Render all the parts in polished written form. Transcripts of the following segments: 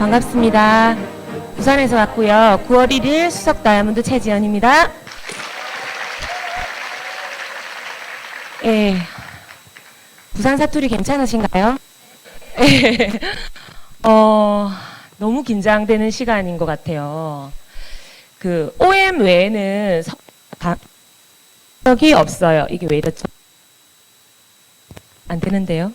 반갑습니다. 부산에서 왔고요. 9월 1일 수석 다이아몬드 최지연입니다. 예, 부산 사투리 괜찮으신가요? 예, 너무 긴장되는 시간인 것 같아요. 그 OM 외에는 적이 없어요. 이게 왜 이렇죠? 안 되는데요?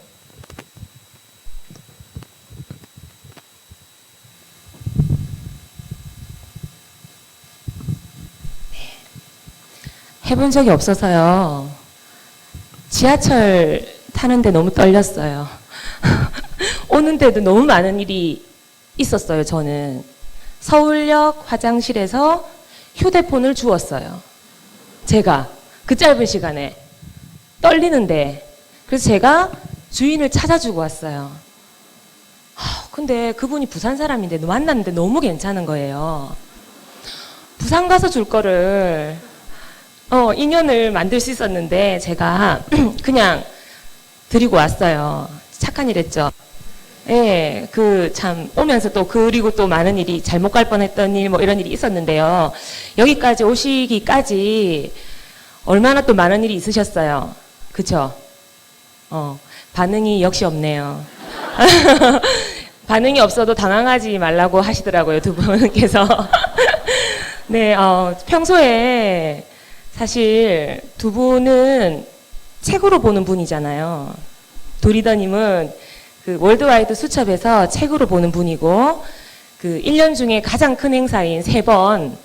해본 적이 없어서요. 지하철 타는데 너무 떨렸어요. 오는데도 너무 많은 일이 있었어요, 저는. 서울역 화장실에서 휴대폰을 주웠어요. 제가 그 짧은 시간에 떨리는데. 그래서 제가 주인을 찾아주고 왔어요. 근데 그분이 부산 사람인데 만났는데 너무 괜찮은 거예요. 부산 가서 줄 거를 인연을 만들 수 있었는데 제가 그냥 드리고 왔어요. 착한 일 했죠. 예, 참 오면서 또 그리고 또 많은 일이 잘못 갈 뻔했던 일 뭐 이런 일이 있었는데요. 여기까지 오시기까지 얼마나 또 많은 일이 있으셨어요. 그쵸? 반응이 역시 없네요. 반응이 없어도 당황하지 말라고 하시더라고요, 두 분께서. 네, 평소에 사실 두 분은 책으로 보는 분이잖아요. 도리더님은 그 월드와이드 수첩에서 책으로 보는 분이고, 그 1년 중에 가장 큰 행사인 3번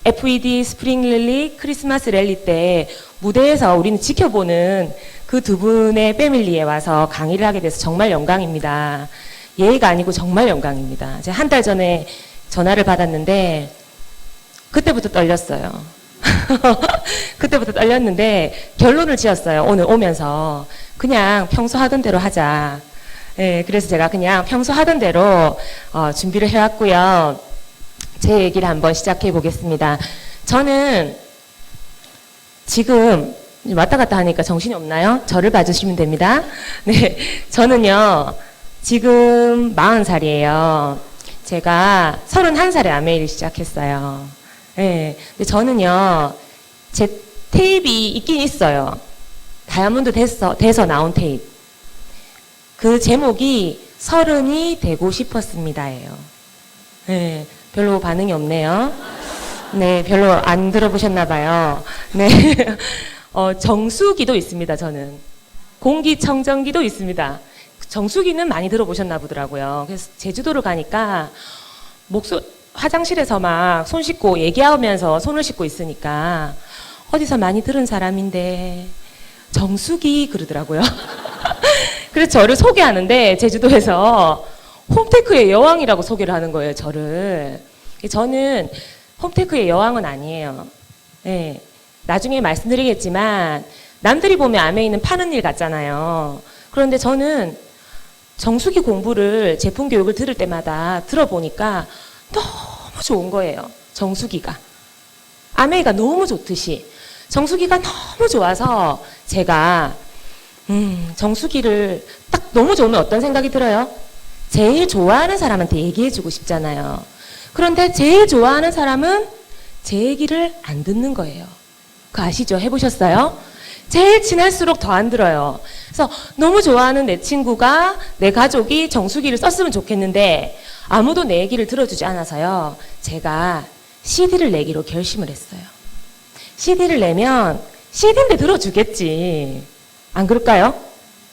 FED 스프링 랠리, 크리스마스 랠리 때 무대에서 우리는 지켜보는 그 두 분의 패밀리에 와서 강의를 하게 돼서 정말 영광입니다. 예의가 아니고 정말 영광입니다. 제가 한 달 전에 전화를 받았는데 그때부터 떨렸어요. 그때부터 떨렸는데 결론을 지었어요. 오늘 오면서 그냥 평소 하던 대로 하자. 네, 그래서 제가 그냥 평소 하던 대로 준비를 해왔고요. 제 얘기를 한번 시작해 보겠습니다. 저는 지금 왔다 갔다 하니까 정신이 없나요? 저를 봐주시면 됩니다. 네, 저는요 지금 40살이에요. 제가 31살에 아메이를 시작했어요. 네, 근데 저는요 제 테이프이 있긴 있어요. 다이아몬드 돼서 나온 테이프. 그 제목이 30이 되고 싶었습니다예요. 네, 별로 반응이 없네요. 네, 별로 안 들어보셨나 봐요. 네, 정수기도 있습니다. 저는 공기청정기도 있습니다. 정수기는 많이 들어보셨나 보더라고요. 그래서 제주도를 가니까 화장실에서 막 손 씻고 얘기하면서 손을 씻고 있으니까 어디서 많이 들은 사람인데 정수기 그러더라고요. 그래서 저를 소개하는데 제주도에서 홈테크의 여왕이라고 소개를 하는 거예요, 저를. 저는 홈테크의 여왕은 아니에요. 네, 나중에 말씀드리겠지만 남들이 보면 아메이는 파는 일 같잖아요. 그런데 저는 정수기 공부를 제품 교육을 들을 때마다 들어보니까 너무 좋은 거예요. 정수기가. 아메이가 너무 좋듯이 정수기가 너무 좋아서 제가 정수기를 딱 너무 좋으면 어떤 생각이 들어요? 제일 좋아하는 사람한테 얘기해주고 싶잖아요. 그런데 제일 좋아하는 사람은 제 얘기를 안 듣는 거예요. 그거 아시죠? 해보셨어요? 제일 친할수록 더 안 들어요. 그래서 너무 좋아하는 내 친구가, 내 가족이 정수기를 썼으면 좋겠는데 아무도 내 얘기를 들어주지 않아서요. 제가 CD를 내기로 결심을 했어요. CD를 내면 CD인데 들어주겠지. 안 그럴까요?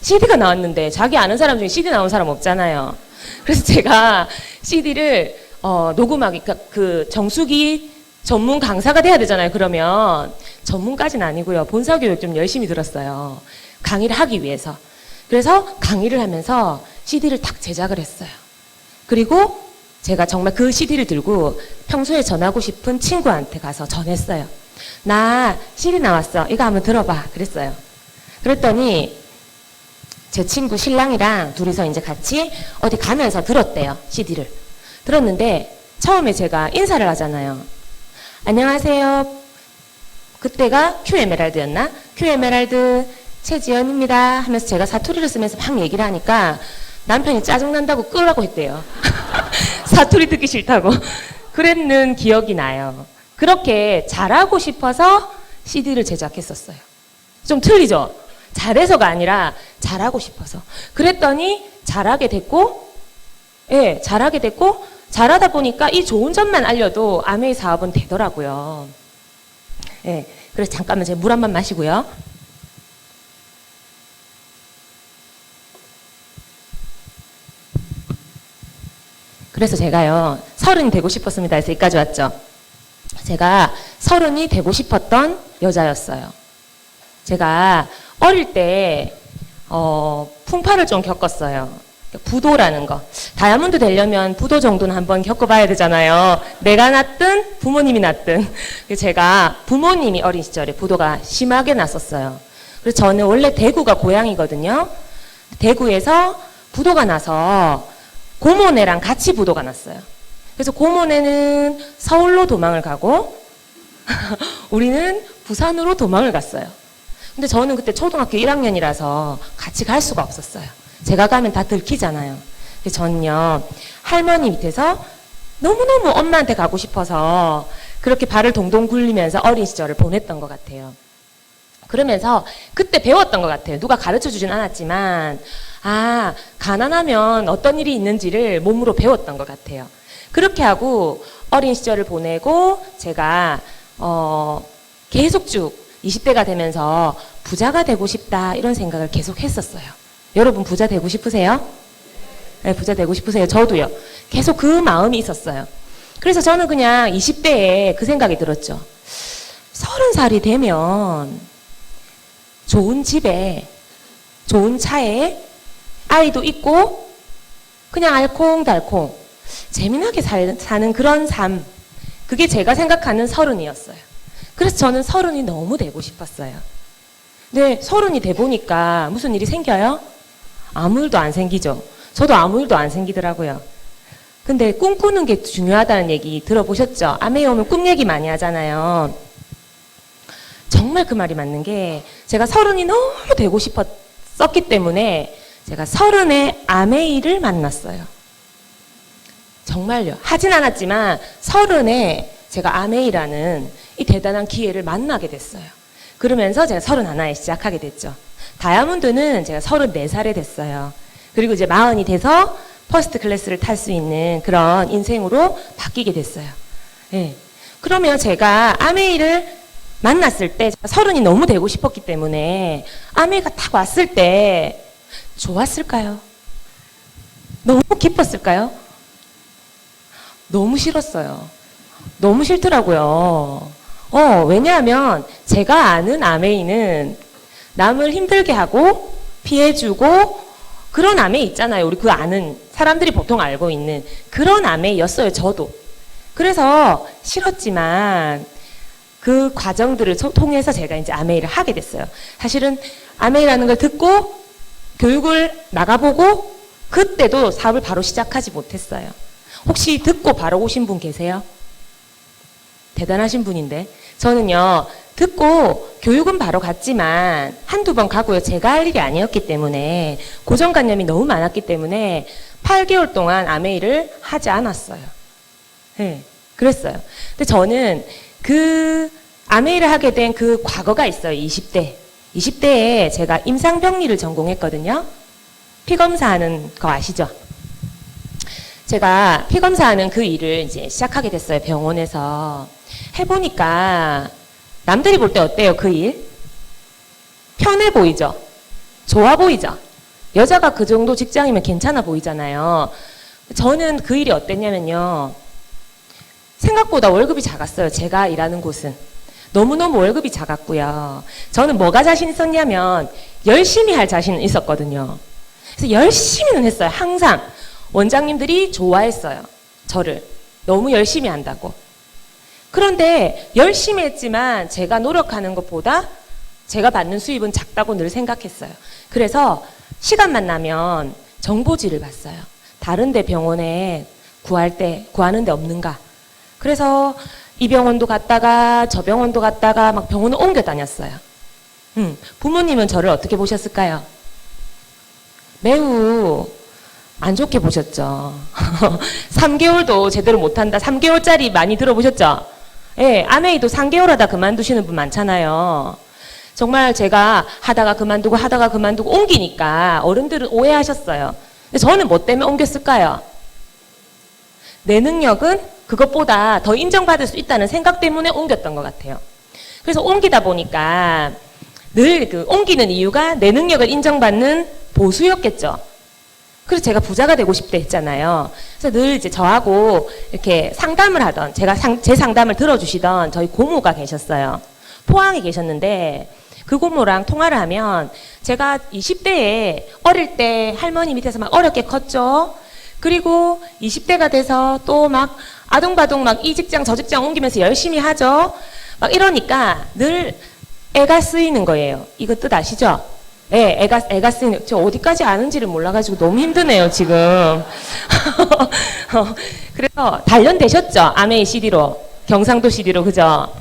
CD가 나왔는데 자기 아는 사람 중에 CD 나온 사람 없잖아요. 그래서 제가 CD를 녹음하기, 그 정수기 전문 강사가 돼야 되잖아요. 그러면 전문까지는 아니고요. 본사교육 좀 열심히 들었어요. 강의를 하기 위해서. 그래서 강의를 하면서 CD를 딱 제작을 했어요. 그리고 제가 정말 그 CD를 들고 평소에 전하고 싶은 친구한테 가서 전했어요. 나 CD 나왔어. 이거 한번 들어봐. 그랬어요. 그랬더니 제 친구 신랑이랑 둘이서 이제 같이 어디 가면서 들었대요. CD를. 들었는데 처음에 제가 인사를 하잖아요. 안녕하세요. 그때가 큐 에메랄드였나? 큐 에메랄드 최지연입니다 하면서 제가 사투리를 쓰면서 막 얘기를 하니까 남편이 짜증난다고 끄라고 했대요. 사투리 듣기 싫다고. 그랬는 기억이 나요. 그렇게 잘하고 싶어서 CD를 제작했었어요. 좀 틀리죠? 잘해서가 아니라 잘하고 싶어서. 그랬더니 잘하게 됐고, 예, 잘하게 됐고, 잘하다 보니까 이 좋은 점만 알려도 아메이 사업은 되더라고요. 예, 그래서 잠깐만 제가 물 한 번 마시고요. 그래서 제가요, 30이 되고 싶었습니다. 그래서 여기까지 왔죠. 제가 30이 되고 싶었던 여자였어요. 제가 어릴 때 풍파를 좀 겪었어요. 부도라는 거. 다이아몬드 되려면 부도 정도는 한번 겪어봐야 되잖아요. 내가 났든 부모님이 났든. 제가 부모님이 어린 시절에 부도가 심하게 났었어요. 그래서 저는 원래 대구가 고향이거든요. 대구에서 부도가 나서 고모네랑 같이 부도가 났어요. 그래서 고모네는 서울로 도망을 가고 우리는 부산으로 도망을 갔어요. 근데 저는 그때 초등학교 1학년이라서 같이 갈 수가 없었어요. 제가 가면 다 들키잖아요. 그래서 저는요, 할머니 밑에서 너무너무 엄마한테 가고 싶어서 그렇게 발을 동동 굴리면서 어린 시절을 보냈던 것 같아요. 그러면서 그때 배웠던 것 같아요. 누가 가르쳐 주진 않았지만, 아, 가난하면 어떤 일이 있는지를 몸으로 배웠던 것 같아요. 그렇게 하고 어린 시절을 보내고 제가 계속 쭉 20대가 되면서 부자가 되고 싶다 이런 생각을 계속 했었어요. 여러분 부자 되고 싶으세요? 네, 부자 되고 싶으세요? 저도요. 계속 그 마음이 있었어요. 그래서 저는 그냥 20대에 그 생각이 들었죠. 30살이 되면 좋은 집에 좋은 차에 아이도 있고 그냥 알콩달콩 재미나게 사는 그런 삶, 그게 제가 생각하는 30이었어요. 그래서 저는 30이 너무 되고 싶었어요. 근데 30이 돼 보니까 무슨 일이 생겨요? 아무 일도 안 생기죠. 저도 아무 일도 안 생기더라고요. 근데 꿈꾸는 게 중요하다는 얘기 들어보셨죠? 아메이 오면 꿈 얘기 많이 하잖아요. 정말 그 말이 맞는 게 제가 30이 너무 되고 싶었기 때문에 제가 30의 아메이를 만났어요. 정말요. 하진 않았지만 30에 제가 아메이라는 이 대단한 기회를 만나게 됐어요. 그러면서 제가 31에 시작하게 됐죠. 다이아몬드는 제가 34살에 됐어요. 그리고 이제 40이 돼서 퍼스트 클래스를 탈 수 있는 그런 인생으로 바뀌게 됐어요. 네. 그러면 제가 아메이를 만났을 때 30이 너무 되고 싶었기 때문에 아메이가 딱 왔을 때 좋았을까요? 너무 기뻤을까요? 너무 싫었어요. 너무 싫더라고요. 왜냐하면 제가 아는 아메이는 남을 힘들게 하고 피해주고 그런 아메이 있잖아요. 우리 그 아는 사람들이 보통 알고 있는 그런 아메이였어요. 저도. 그래서 싫었지만 그 과정들을 통해서 제가 이제 아메이를 하게 됐어요. 사실은 아메이라는 걸 듣고 교육을 나가보고 그때도 사업을 바로 시작하지 못했어요. 혹시 듣고 바로 오신 분 계세요? 대단하신 분인데. 저는요, 듣고 교육은 바로 갔지만 한두 번 가고요. 제가 할 일이 아니었기 때문에 고정관념이 너무 많았기 때문에 8개월 동안 아메이를 하지 않았어요. 네, 그랬어요. 근데 저는 그 아메이를 하게 된 그 과거가 있어요. 20대. 20대에 제가 임상병리를 전공했거든요. 피검사하는 거 아시죠? 제가 피검사하는 그 일을 이제 시작하게 됐어요. 병원에서. 해보니까 남들이 볼 때 어때요? 그 일? 편해 보이죠? 좋아 보이죠? 여자가 그 정도 직장이면 괜찮아 보이잖아요. 저는 그 일이 어땠냐면요. 생각보다 월급이 작았어요. 제가 일하는 곳은. 너무너무 월급이 작았고요. 저는 뭐가 자신 있었냐면 열심히 할 자신은 있었거든요. 그래서 열심히는 했어요. 항상. 원장님들이 좋아했어요. 저를. 너무 열심히 한다고. 그런데 열심히 했지만 제가 노력하는 것보다 제가 받는 수입은 작다고 늘 생각했어요. 그래서 시간만 나면 정보지를 봤어요. 다른 데 병원에 구하는 데 없는가. 그래서 이 병원도 갔다가 저 병원도 갔다가 막 병원을 옮겨 다녔어요. 부모님은 저를 어떻게 보셨을까요? 매우 안 좋게 보셨죠. 3개월도 제대로 못한다. 3개월짜리 많이 들어보셨죠? 예, 아메이도 3개월 하다 그만두시는 분 많잖아요. 정말 제가 하다가 그만두고 옮기니까 어른들은 오해하셨어요. 근데 저는 뭐 때문에 옮겼을까요? 내 능력은 그것보다 더 인정받을 수 있다는 생각 때문에 옮겼던 것 같아요. 그래서 옮기다 보니까 늘 그 옮기는 이유가 내 능력을 인정받는 보수였겠죠. 그래서 제가 부자가 되고 싶다 했잖아요. 그래서 늘 이제 저하고 이렇게 상담을 하던, 제 상담을 들어주시던 저희 고모가 계셨어요. 포항에 계셨는데, 그 고모랑 통화를 하면 제가 20대에 어릴 때 할머니 밑에서 막 어렵게 컸죠. 그리고 20대가 돼서 또 막 아둥바둥 막 이 직장 저 직장 옮기면서 열심히 하죠. 막 이러니까 늘 애가 쓰이는 거예요. 이거 뜻 아시죠? 네, 애가 쓰이는, 저 어디까지 아는지를 몰라가지고 너무 힘드네요, 지금. 그래서 단련되셨죠? 아메이 CD로, 경상도 CD로, 그죠?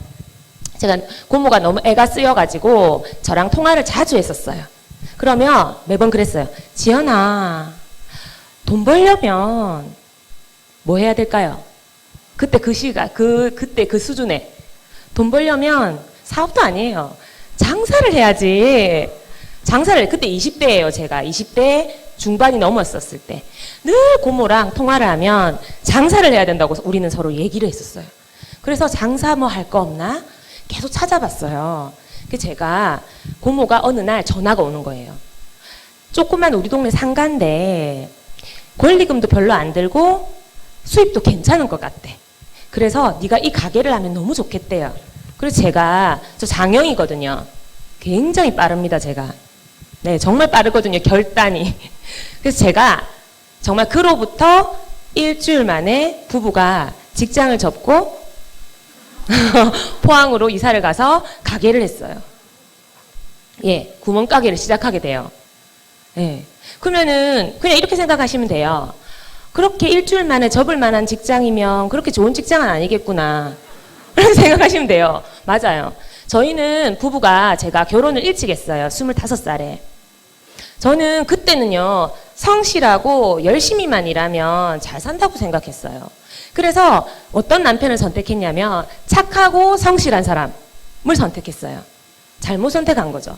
제가 고모가 너무 애가 쓰여가지고 저랑 통화를 자주 했었어요. 그러면 매번 그랬어요. 지연아, 돈 벌려면 뭐 해야 될까요? 그때 그 시각, 그때 그 수준에. 돈 벌려면 사업도 아니에요. 장사를 해야지. 장사를, 그때 20대예요, 제가. 20대 중반이 넘었었을 때. 늘 고모랑 통화를 하면 장사를 해야 된다고 우리는 서로 얘기를 했었어요. 그래서 장사 뭐 할 거 없나? 계속 찾아봤어요. 그 제가 고모가 어느 날 전화가 오는 거예요. 조그만 우리 동네 상가인데 권리금도 별로 안 들고 수입도 괜찮은 것 같대. 그래서 네가 이 가게를 하면 너무 좋겠대요. 그래서 제가, 저 장형이거든요. 굉장히 빠릅니다, 제가. 네, 정말 빠르거든요, 결단이. 그래서 제가 정말 그로부터 일주일 만에 부부가 직장을 접고 포항으로 이사를 가서 가게를 했어요. 예, 구멍가게를 시작하게 돼요. 예. 그러면은 그냥 이렇게 생각하시면 돼요. 그렇게 일주일 만에 접을 만한 직장이면 그렇게 좋은 직장은 아니겠구나. 그렇게 생각하시면 돼요. 맞아요. 저희는 부부가 제가 결혼을 일찍 했어요. 25살에. 저는 그때는요, 성실하고 열심히만 일하면 잘 산다고 생각했어요. 그래서 어떤 남편을 선택했냐면 착하고 성실한 사람을 선택했어요. 잘못 선택한 거죠.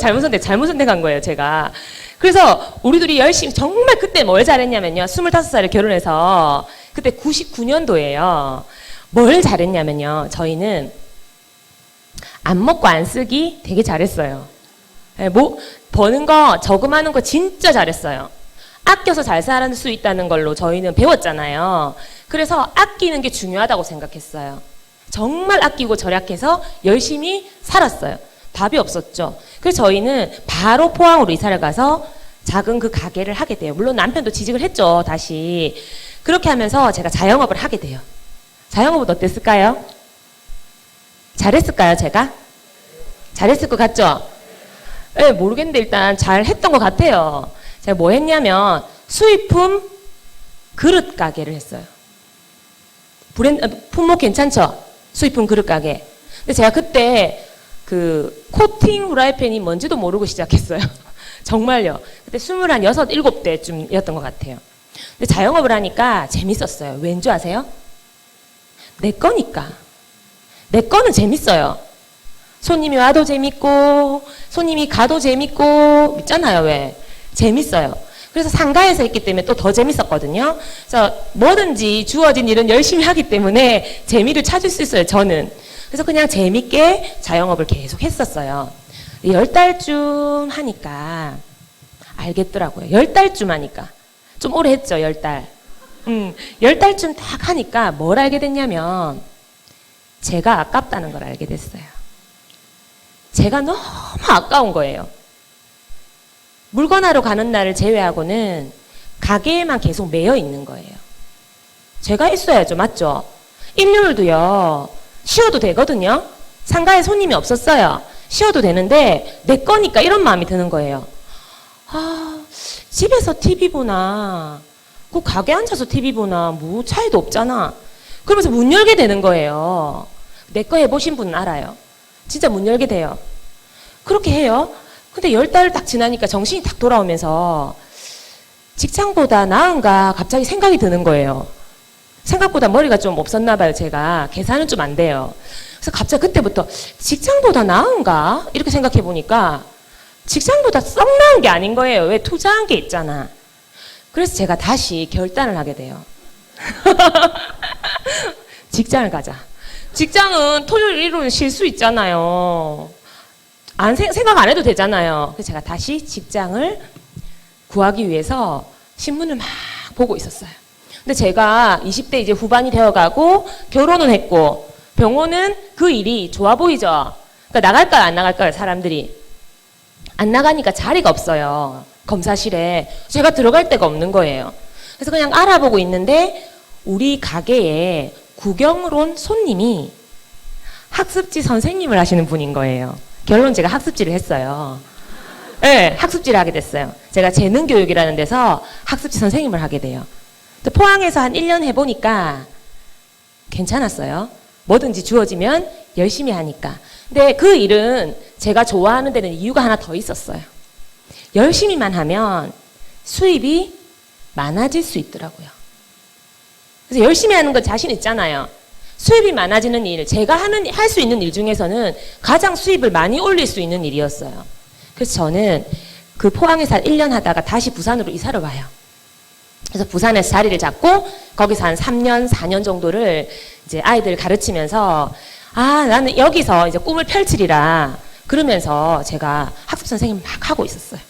잘못 선택한 거예요, 제가. 그래서 우리 둘이 열심히, 정말 그때 뭘 잘했냐면요. 25살에 결혼해서, 그때 99년도예요. 뭘 잘했냐면요. 저희는 안 먹고 안 쓰기 되게 잘했어요. 뭐, 버는 거, 저금하는 거 진짜 잘했어요. 아껴서 잘 살 수 있다는 걸로 저희는 배웠잖아요. 그래서 아끼는 게 중요하다고 생각했어요. 정말 아끼고 절약해서 열심히 살았어요. 답이 없었죠. 그래서 저희는 바로 포항으로 이사를 가서 작은 그 가게를 하게 돼요. 물론 남편도 취직을 했죠, 다시. 그렇게 하면서 제가 자영업을 하게 돼요. 자영업은 어땠을까요? 잘했을까요, 제가? 잘했을 것 같죠? 네, 모르겠는데 일단 잘했던 것 같아요. 제가 뭐 했냐면 수입품 그릇 가게를 했어요. 품목 괜찮죠? 수입품 그릇 가게. 근데 제가 그때 그 코팅 후라이팬이 뭔지도 모르고 시작했어요. 정말요. 그때 26, 7대쯤이었던 것 같아요. 근데 자영업을 하니까 재밌었어요. 왠지 아세요? 내 거니까. 내 거는 재밌어요. 손님이 와도 재밌고 손님이 가도 재밌고 있잖아요. 왜? 재밌어요. 그래서 상가에서 했기 때문에 또 더 재밌었거든요. 그래서 뭐든지 주어진 일은 열심히 하기 때문에 재미를 찾을 수 있어요, 저는. 그래서 그냥 재밌게 자영업을 계속 했었어요. 10달쯤 하니까 알겠더라고요. 10달쯤 하니까. 좀 오래 했죠, 10달. 10달쯤 딱 하니까 뭘 알게 됐냐면 제가 아깝다는 걸 알게 됐어요. 제가 너무 아까운 거예요. 물건하러 가는 날을 제외하고는 가게에만 계속 매여 있는 거예요. 제가 있어야죠. 맞죠? 일요일도요. 쉬어도 되거든요. 상가에 손님이 없었어요. 쉬어도 되는데 내 거니까 이런 마음이 드는 거예요. 아, 집에서 TV 보나 그 가게 앉아서 TV 보나 뭐 차이도 없잖아. 그러면서 문 열게 되는 거예요. 내 거 해보신 분은 알아요. 진짜 문 열게 돼요. 그렇게 해요. 근데 10달 딱 지나니까 정신이 딱 돌아오면서 직장보다 나은가 갑자기 생각이 드는 거예요. 생각보다 머리가 좀 없었나 봐요, 제가. 계산은 좀 안 돼요. 그래서 갑자기 그때부터 직장보다 나은가? 이렇게 생각해 보니까 직장보다 썩 나은 게 아닌 거예요. 왜? 투자한 게 있잖아. 그래서 제가 다시 결단을 하게 돼요. 직장을 가자. 직장은 토요일, 일요일 쉴 수 있잖아요. 생각 안 해도 되잖아요. 그래서 제가 다시 직장을 구하기 위해서 신문을 막 보고 있었어요. 근데 제가 20대 이제 후반이 되어가고 결혼은 했고 병원은 그 일이 좋아 보이죠. 그러니까 나갈까요, 안 나갈까요, 사람들이? 안 나가니까 자리가 없어요. 검사실에. 제가 들어갈 데가 없는 거예요. 그래서 그냥 알아보고 있는데 우리 가게에 구경을 온 손님이 학습지 선생님을 하시는 분인 거예요. 결론 제가 학습지를 했어요. 네, 학습지를 하게 됐어요. 제가 재능교육이라는 데서 학습지 선생님을 하게 돼요. 포항에서 한 1년 해보니까 괜찮았어요. 뭐든지 주어지면 열심히 하니까. 근데 그 일은 제가 좋아하는 데는 이유가 하나 더 있었어요. 열심히만 하면 수입이 많아질 수 있더라고요. 그래서 열심히 하는 건 자신 있잖아요. 수입이 많아지는 일, 제가 할 수 있는 일 중에서는 가장 수입을 많이 올릴 수 있는 일이었어요. 그래서 저는 그 포항에서 1년 하다가 다시 부산으로 이사를 와요. 그래서 부산에서 자리를 잡고 거기서 한 3년, 4년 정도를 이제 아이들 가르치면서 나는 여기서 이제 꿈을 펼치리라 그러면서 제가 학습 선생님 막 하고 있었어요.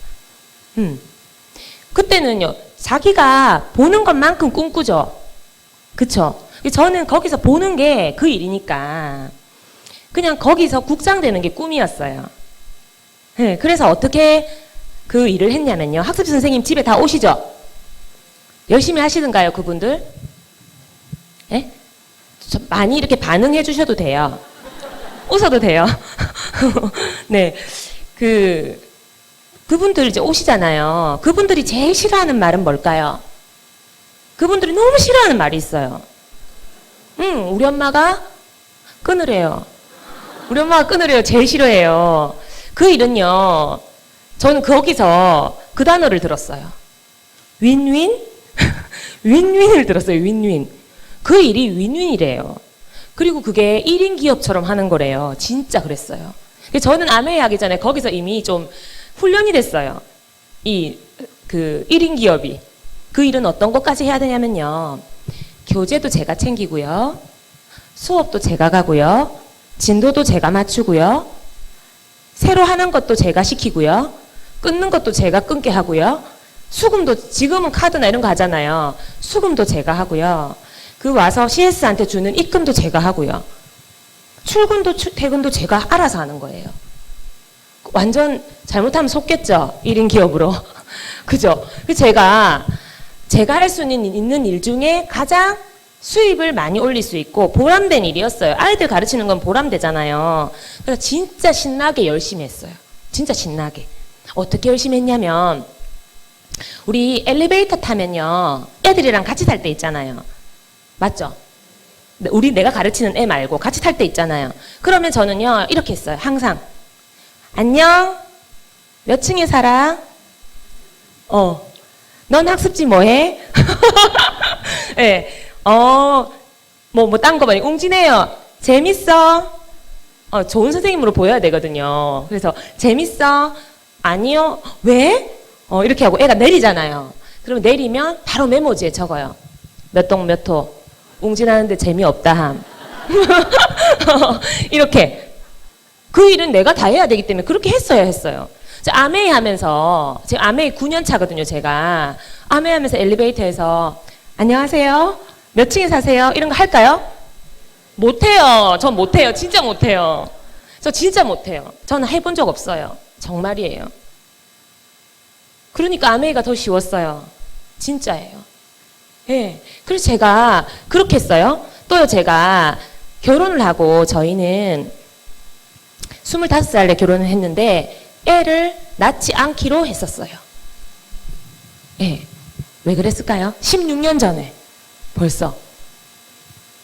그때는요, 자기가 보는 것만큼 꿈꾸죠. 그쵸? 저는 거기서 보는 게 그 일이니까 그냥 거기서 국장 되는 게 꿈이었어요. 네, 그래서 어떻게 그 일을 했냐면요. 학습 선생님 집에 다 오시죠? 열심히 하시던가요, 그분들? 예? 많이 이렇게 반응해 주셔도 돼요. 웃어도 돼요. 네. 그분들 이제 오시잖아요. 그분들이 제일 싫어하는 말은 뭘까요? 그분들이 너무 싫어하는 말이 있어요. 우리 엄마가 끊으래요. 우리 엄마가 끊으래요. 제일 싫어해요. 그 일은요, 저는 거기서 그 단어를 들었어요. 윈윈? 윈윈을 들었어요. 윈윈. 그 일이 윈윈이래요. 그리고 그게 1인 기업처럼 하는 거래요. 진짜 그랬어요. 저는 아메이 하기 전에 거기서 이미 좀 훈련이 됐어요. 1인 기업이. 그 일은 어떤 것까지 해야 되냐면요. 교재도 제가 챙기고요. 수업도 제가 가고요. 진도도 제가 맞추고요. 새로 하는 것도 제가 시키고요. 끊는 것도 제가 끊게 하고요. 수금도 지금은 카드나 이런 거 하잖아요. 수금도 제가 하고요. 그 와서 CS한테 주는 입금도 제가 하고요. 출근도 퇴근도 제가 알아서 하는 거예요. 완전 잘못하면 속겠죠. 1인 기업으로. 그죠? 제가 할 수 있는 일 중에 가장 수입을 많이 올릴 수 있고 보람된 일이었어요. 아이들 가르치는 건 보람되잖아요. 그래서 진짜 신나게 열심히 했어요. 진짜 신나게. 어떻게 열심히 했냐면 우리 엘리베이터 타면요. 애들이랑 같이 탈 때 있잖아요. 맞죠? 내가 가르치는 애 말고 같이 탈 때 있잖아요. 그러면 저는요. 이렇게 했어요. 항상. 안녕. 몇 층에 살아? 넌 학습지 뭐해? 네. 딴 거 말고 웅진해요. 재밌어? 좋은 선생님으로 보여야 되거든요. 그래서 재밌어? 아니요. 왜? 이렇게 하고 애가 내리잖아요. 그러면 내리면 바로 메모지에 적어요. 몇 동 몇 호. 웅진하는데 재미없다 함. 이렇게. 그 일은 내가 다 해야 되기 때문에 그렇게 했어요. 아메이 하면서, 지금 아메이 9년 차거든요, 제가. 아메이 하면서 엘리베이터에서, 안녕하세요. 몇 층에 사세요? 이런 거 할까요? 못해요. 전 못해요. 진짜 못해요. 저 진짜 못해요. 저는 해본 적 없어요. 정말이에요. 그러니까 아메이가 더 쉬웠어요. 진짜예요. 예. 그래서 제가 그렇게 했어요. 또요, 제가 결혼을 하고 저희는 25살에 결혼을 했는데 애를 낳지 않기로 했었어요. 예. 왜 그랬을까요? 16년 전에. 벌써.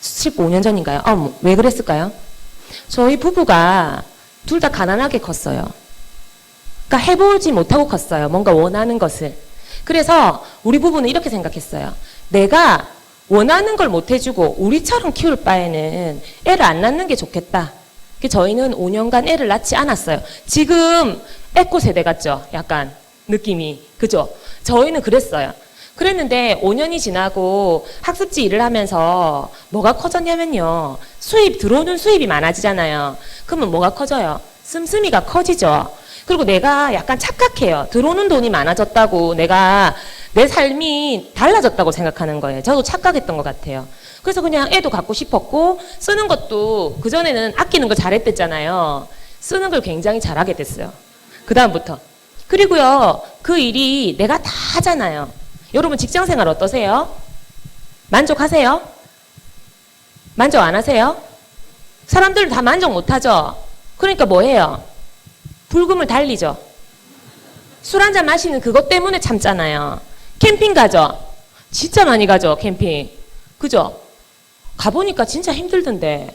15년 전인가요? 왜 그랬을까요? 저희 부부가 둘 다 가난하게 컸어요. 그러니까 해보지 못하고 컸어요. 뭔가 원하는 것을. 그래서 우리 부부는 이렇게 생각했어요. 내가 원하는 걸 못 해주고 우리처럼 키울 바에는 애를 안 낳는 게 좋겠다. 저희는 5년간 애를 낳지 않았어요. 지금 에코 세대 같죠? 약간 느낌이. 그죠? 저희는 그랬어요. 그랬는데 5년이 지나고 학습지 일을 하면서 뭐가 커졌냐면요. 들어오는 수입이 많아지잖아요. 그러면 뭐가 커져요? 씀씀이가 커지죠. 그리고 내가 약간 착각해요. 들어오는 돈이 많아졌다고 내가 내 삶이 달라졌다고 생각하는 거예요. 저도 착각했던 것 같아요. 그래서 그냥 애도 갖고 싶었고 쓰는 것도 그전에는 아끼는 걸 잘했댔잖아요. 쓰는 걸 굉장히 잘하게 됐어요. 그 다음부터. 그리고요. 그 일이 내가 다 하잖아요. 여러분 직장생활 어떠세요? 만족하세요? 만족 안 하세요? 사람들은 다 만족 못하죠? 그러니까 뭐 해요? 불금을 달리죠. 술 한잔 마시는 그것 때문에 참잖아요. 캠핑 가죠? 진짜 많이 가죠, 캠핑. 그죠? 가보니까 진짜 힘들던데.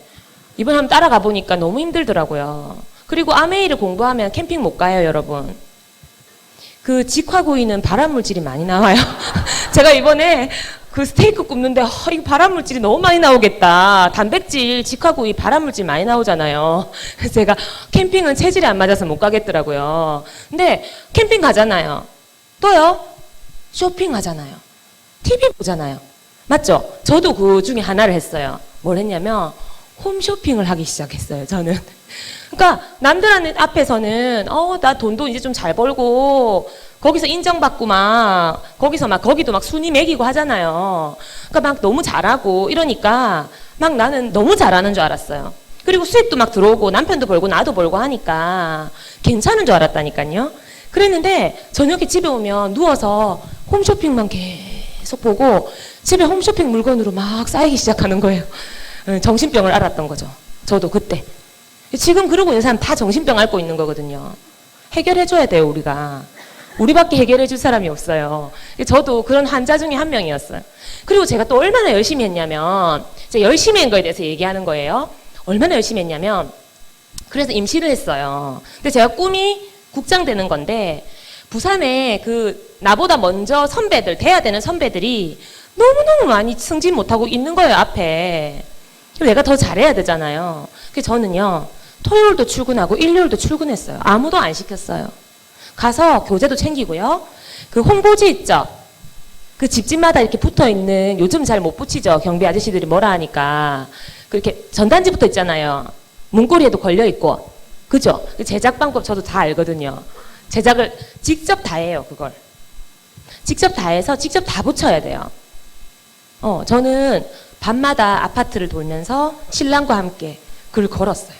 이번에 한번 따라가 보니까 너무 힘들더라고요. 그리고 아메이를 공부하면 캠핑 못 가요, 여러분. 그 직화구이는 발암물질이 많이 나와요. 제가 이번에 그 스테이크 굽는데 이거 발암물질이 너무 많이 나오겠다. 단백질, 직화구이 발암물질 많이 나오잖아요. 그래서 제가 캠핑은 체질이 안 맞아서 못 가겠더라고요. 근데 캠핑 가잖아요. 또요? 쇼핑하잖아요. TV 보잖아요. 맞죠? 저도 그 중에 하나를 했어요. 뭘 했냐면 홈쇼핑을 하기 시작했어요. 저는. 그러니까 남들 앞에서는 나 돈도 이제 좀 잘 벌고 거기서 인정받고 거기도 막 순위 매기고 하잖아요. 그러니까 막 너무 잘하고 이러니까 막 나는 너무 잘하는 줄 알았어요. 그리고 수입도 막 들어오고 남편도 벌고 나도 벌고 하니까 괜찮은 줄 알았다니까요. 그랬는데 저녁에 집에 오면 누워서 홈쇼핑만 계속 보고 집에 홈쇼핑 물건으로 막 쌓이기 시작하는 거예요. 정신병을 앓았던 거죠. 저도 그때. 지금 그러고 있는 사람 다 정신병 앓고 있는 거거든요. 해결해줘야 돼요, 우리가. 우리밖에 해결해줄 사람이 없어요. 저도 그런 환자 중에 한 명이었어요. 그리고 제가 또 얼마나 열심히 했냐면, 제가 열심히 한 거에 대해서 얘기하는 거예요. 얼마나 열심히 했냐면, 그래서 임시를 했어요. 근데 제가 꿈이 국장 되는 건데, 부산에 나보다 먼저 돼야 되는 선배들이 너무너무 많이 승진 못하고 있는 거예요, 앞에. 내가 더 잘해야 되잖아요. 그래서 저는요, 토요일도 출근하고 일요일도 출근했어요. 아무도 안 시켰어요. 가서 교재도 챙기고요. 그 홍보지 있죠? 그 집집마다 이렇게 붙어 있는, 요즘 잘 못 붙이죠. 경비 아저씨들이 뭐라 하니까. 그렇게 전단지 붙어 있잖아요. 문고리에도 걸려 있고. 그죠? 제작 방법 저도 다 알거든요. 제작을 직접 다 해요, 그걸. 직접 다 해서 직접 다 붙여야 돼요. 저는 밤마다 아파트를 돌면서 신랑과 함께 글을 걸었어요.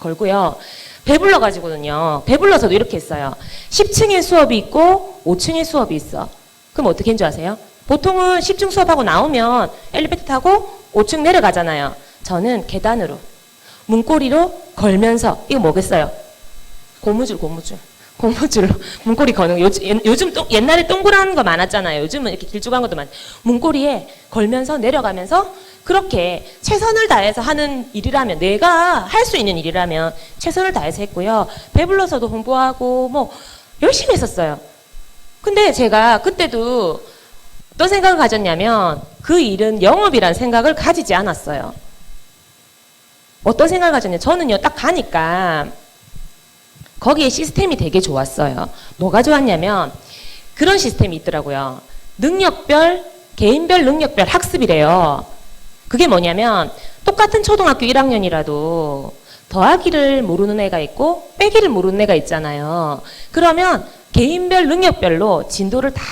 걸고요. 배불러가지고는요. 배불러서도 이렇게 했어요. 10층에 수업이 있고 5층에 수업이 있어. 그럼 어떻게 한 줄 아세요? 보통은 10층 수업하고 나오면 엘리베이터 타고 5층 내려가잖아요. 저는 계단으로 문고리로 걸면서 이거 뭐겠어요? 고무줄로 문고리 거는 요즘 옛날에 동그란 거 많았잖아요. 요즘은 이렇게 길쭉한 것도 많아요. 문고리에 걸면서 내려가면서 그렇게 최선을 다해서 하는 일이라면, 내가 할 수 있는 일이라면 최선을 다해서 했고요. 배불러서도 홍보하고 열심히 했었어요. 근데 제가 그때도 어떤 생각을 가졌냐면 그 일은 영업이란 생각을 가지지 않았어요. 어떤 생각을 가졌냐면 저는요, 딱 가니까 거기에 시스템이 되게 좋았어요. 뭐가 좋았냐면 그런 시스템이 있더라고요. 개인별 능력별 학습이래요. 그게 뭐냐면 똑같은 초등학교 1학년이라도 더하기를 모르는 애가 있고 빼기를 모르는 애가 있잖아요. 그러면 개인별 능력별로 진도를 다